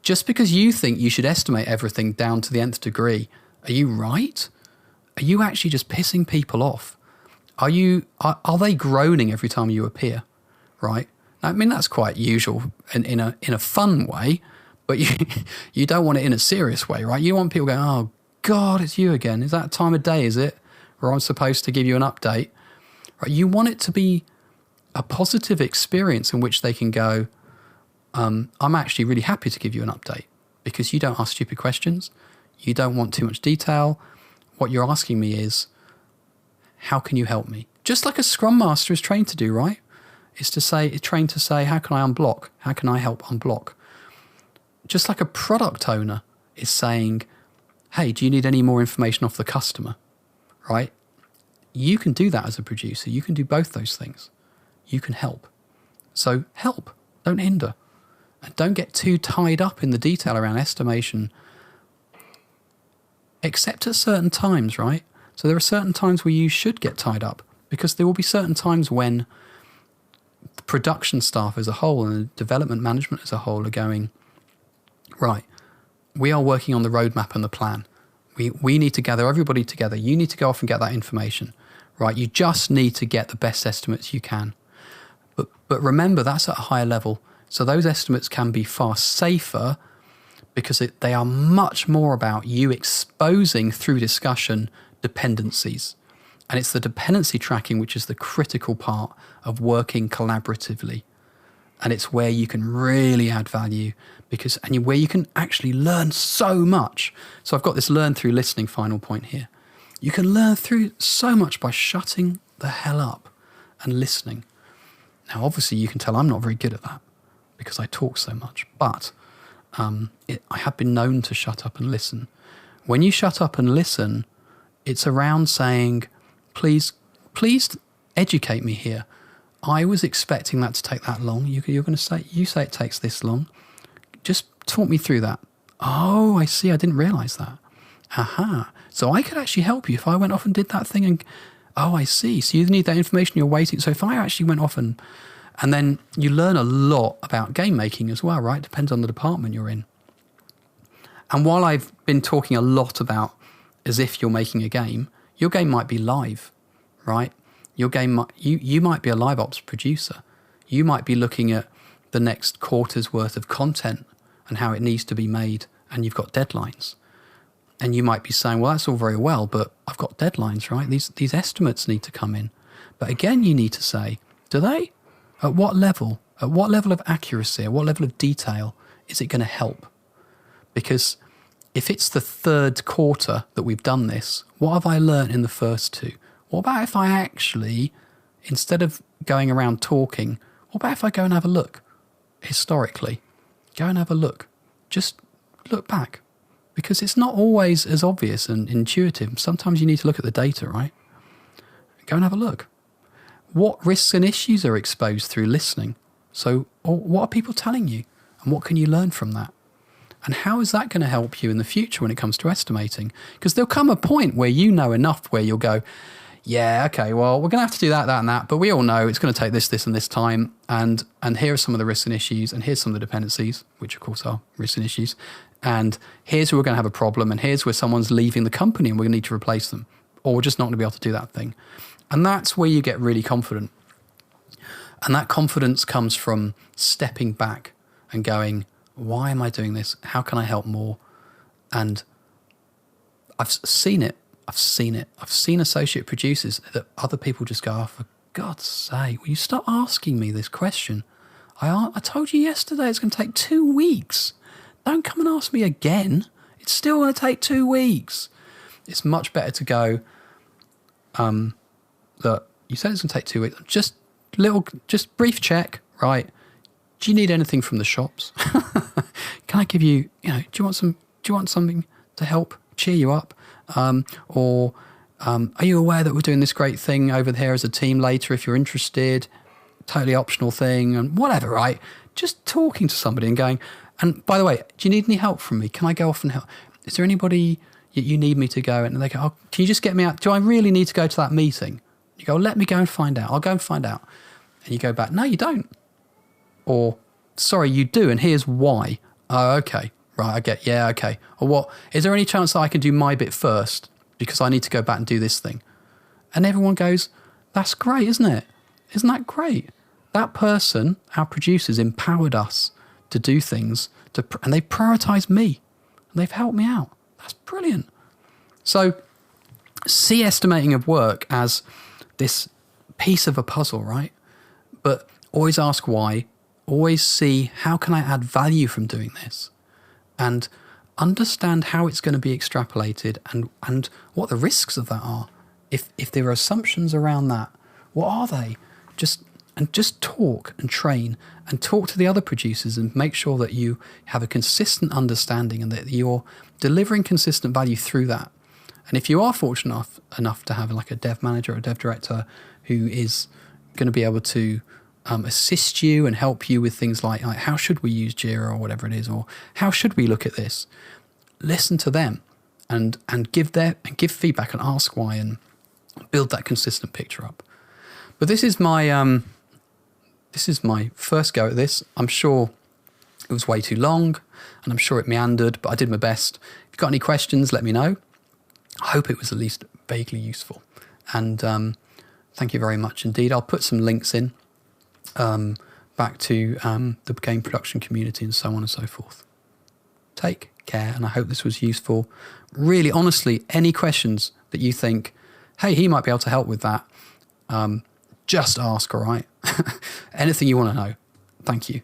just because you think you should estimate everything down to the nth degree, are you right? Are you actually just pissing people off? Are they groaning every time you appear, right? I mean, that's quite usual in a fun way, but you don't want it in a serious way, right? You want people going, oh God, it's you again. Is that time of day, is it? Where I'm supposed to give you an update, right? You want it to be a positive experience in which they can go, I'm actually really happy to give you an update, because you don't ask stupid questions. You don't want too much detail. What you're asking me is, how can you help me? Just like a Scrum Master is trained to do, right? It's trained to say, how can I unblock? How can I help unblock? Just like a product owner is saying, hey, do you need any more information off the customer? Right? You can do that as a producer. You can do both those things. You can help. So help, don't hinder. And don't get too tied up in the detail around estimation, except at certain times, right? So there are certain times where you should get tied up, because there will be certain times when the production staff as a whole and the development management as a whole are going, right, we are working on the roadmap and the plan. We need to gather everybody together. You need to go off and get that information, right? You just need to get the best estimates you can. But remember, that's at a higher level. So those estimates can be far safer because they are much more about you exposing through discussion dependencies. And it's the dependency tracking which is the critical part of working collaboratively. And it's where you can really add value and where you can actually learn so much. So I've got this learn through listening final point here. You can learn through so much by shutting the hell up and listening. Now, obviously, you can tell I'm not very good at that because I talk so much. But I have been known to shut up and listen. When you shut up and listen, it's around saying, please educate me here. I was expecting that to take that long. You're going to say it takes this long. Just talk me through that. Oh, I see. I didn't realize that. Aha. So I could actually help you if I went off and did that thing. And oh, I see. So you need that information. You're waiting. So if I actually went off and then you learn a lot about game making as well, right? Depends on the department you're in. And while I've been talking a lot about as if you're making a game, your game might be live, right? Your game, you might be a live ops producer. You might be looking at the next quarter's worth of content and how it needs to be made, and you've got deadlines. And you might be saying, well, that's all very well, but I've got deadlines, right? These estimates need to come in. But again, you need to say, do they? At what level? At what level of accuracy? At what level of detail is it going to help? Because if it's the third quarter that we've done this, what have I learned in the first two? What about if I actually, instead of going around talking, what about if I go and have a look? Historically, go and have a look. Just look back. Because it's not always as obvious and intuitive. Sometimes you need to look at the data, right? Go and have a look. What risks and issues are exposed through listening? So what are people telling you? And what can you learn from that? And how is that going to help you in the future when it comes to estimating? Because there'll come a point where you know enough where you'll go, yeah, okay, well, we're going to have to do that, and that, but we all know it's going to take this, and this time, and here are some of the risks and issues, and here's some of the dependencies, which of course are risks and issues, and here's where we're going to have a problem, and here's where someone's leaving the company and we're going to need to replace them, or we're just not going to be able to do that thing. And that's where you get really confident. And that confidence comes from stepping back and going, why am I doing this? How can I help more? And I've seen it. I've seen associate producers that other people just go, oh, for God's sake, will you stop asking me this question? I told you yesterday it's going to take 2 weeks. Don't come and ask me again. It's still going to take 2 weeks. It's much better to go, look, you said it's going to take 2 weeks. Just brief check, right? Do you need anything from the shops? Can I give you, do you want something to help cheer you up? Or are you aware that we're doing this great thing over here as a team later if you're interested? Totally optional thing and whatever, right? Just talking to somebody and going, and by the way, do you need any help from me? Can I go off and help? Is there anybody you need me to go? And they go, oh, can you just get me out? Do I really need to go to that meeting? You go, let me go and find out. I'll go and find out. And you go back, no, you don't. Or, sorry, you do, and here's why. Oh, okay. Right, I get, yeah, okay. Or what, is there any chance that I can do my bit first because I need to go back and do this thing? And everyone goes, that's great, isn't it? Isn't that great? That person, our producers, empowered us to do things, and they prioritized me, and they've helped me out. That's brilliant. So see estimating of work as this piece of a puzzle, right? But always ask why, always see how can I add value from doing this? And understand how it's going to be extrapolated and what the risks of that are. If there are assumptions around that, what are they? Just talk and train and talk to the other producers and make sure that you have a consistent understanding and that you're delivering consistent value through that. And if you are fortunate enough to have like a dev manager or a dev director who is going to be able to assist you and help you with things like how should we use Jira or whatever it is, or how should we look at this? Listen to them and give feedback and ask why and build that consistent picture up. But this is my first go at this. I'm sure it was way too long, and I'm sure it meandered, but I did my best. If you've got any questions, let me know. I hope it was at least vaguely useful. And thank you very much indeed. I'll put some links in back to the game production community and so on and so forth. Take care, and I hope this was useful. Really, honestly, any questions that you think, hey, he might be able to help with that, just ask, all right? Anything you want to know. Thank you.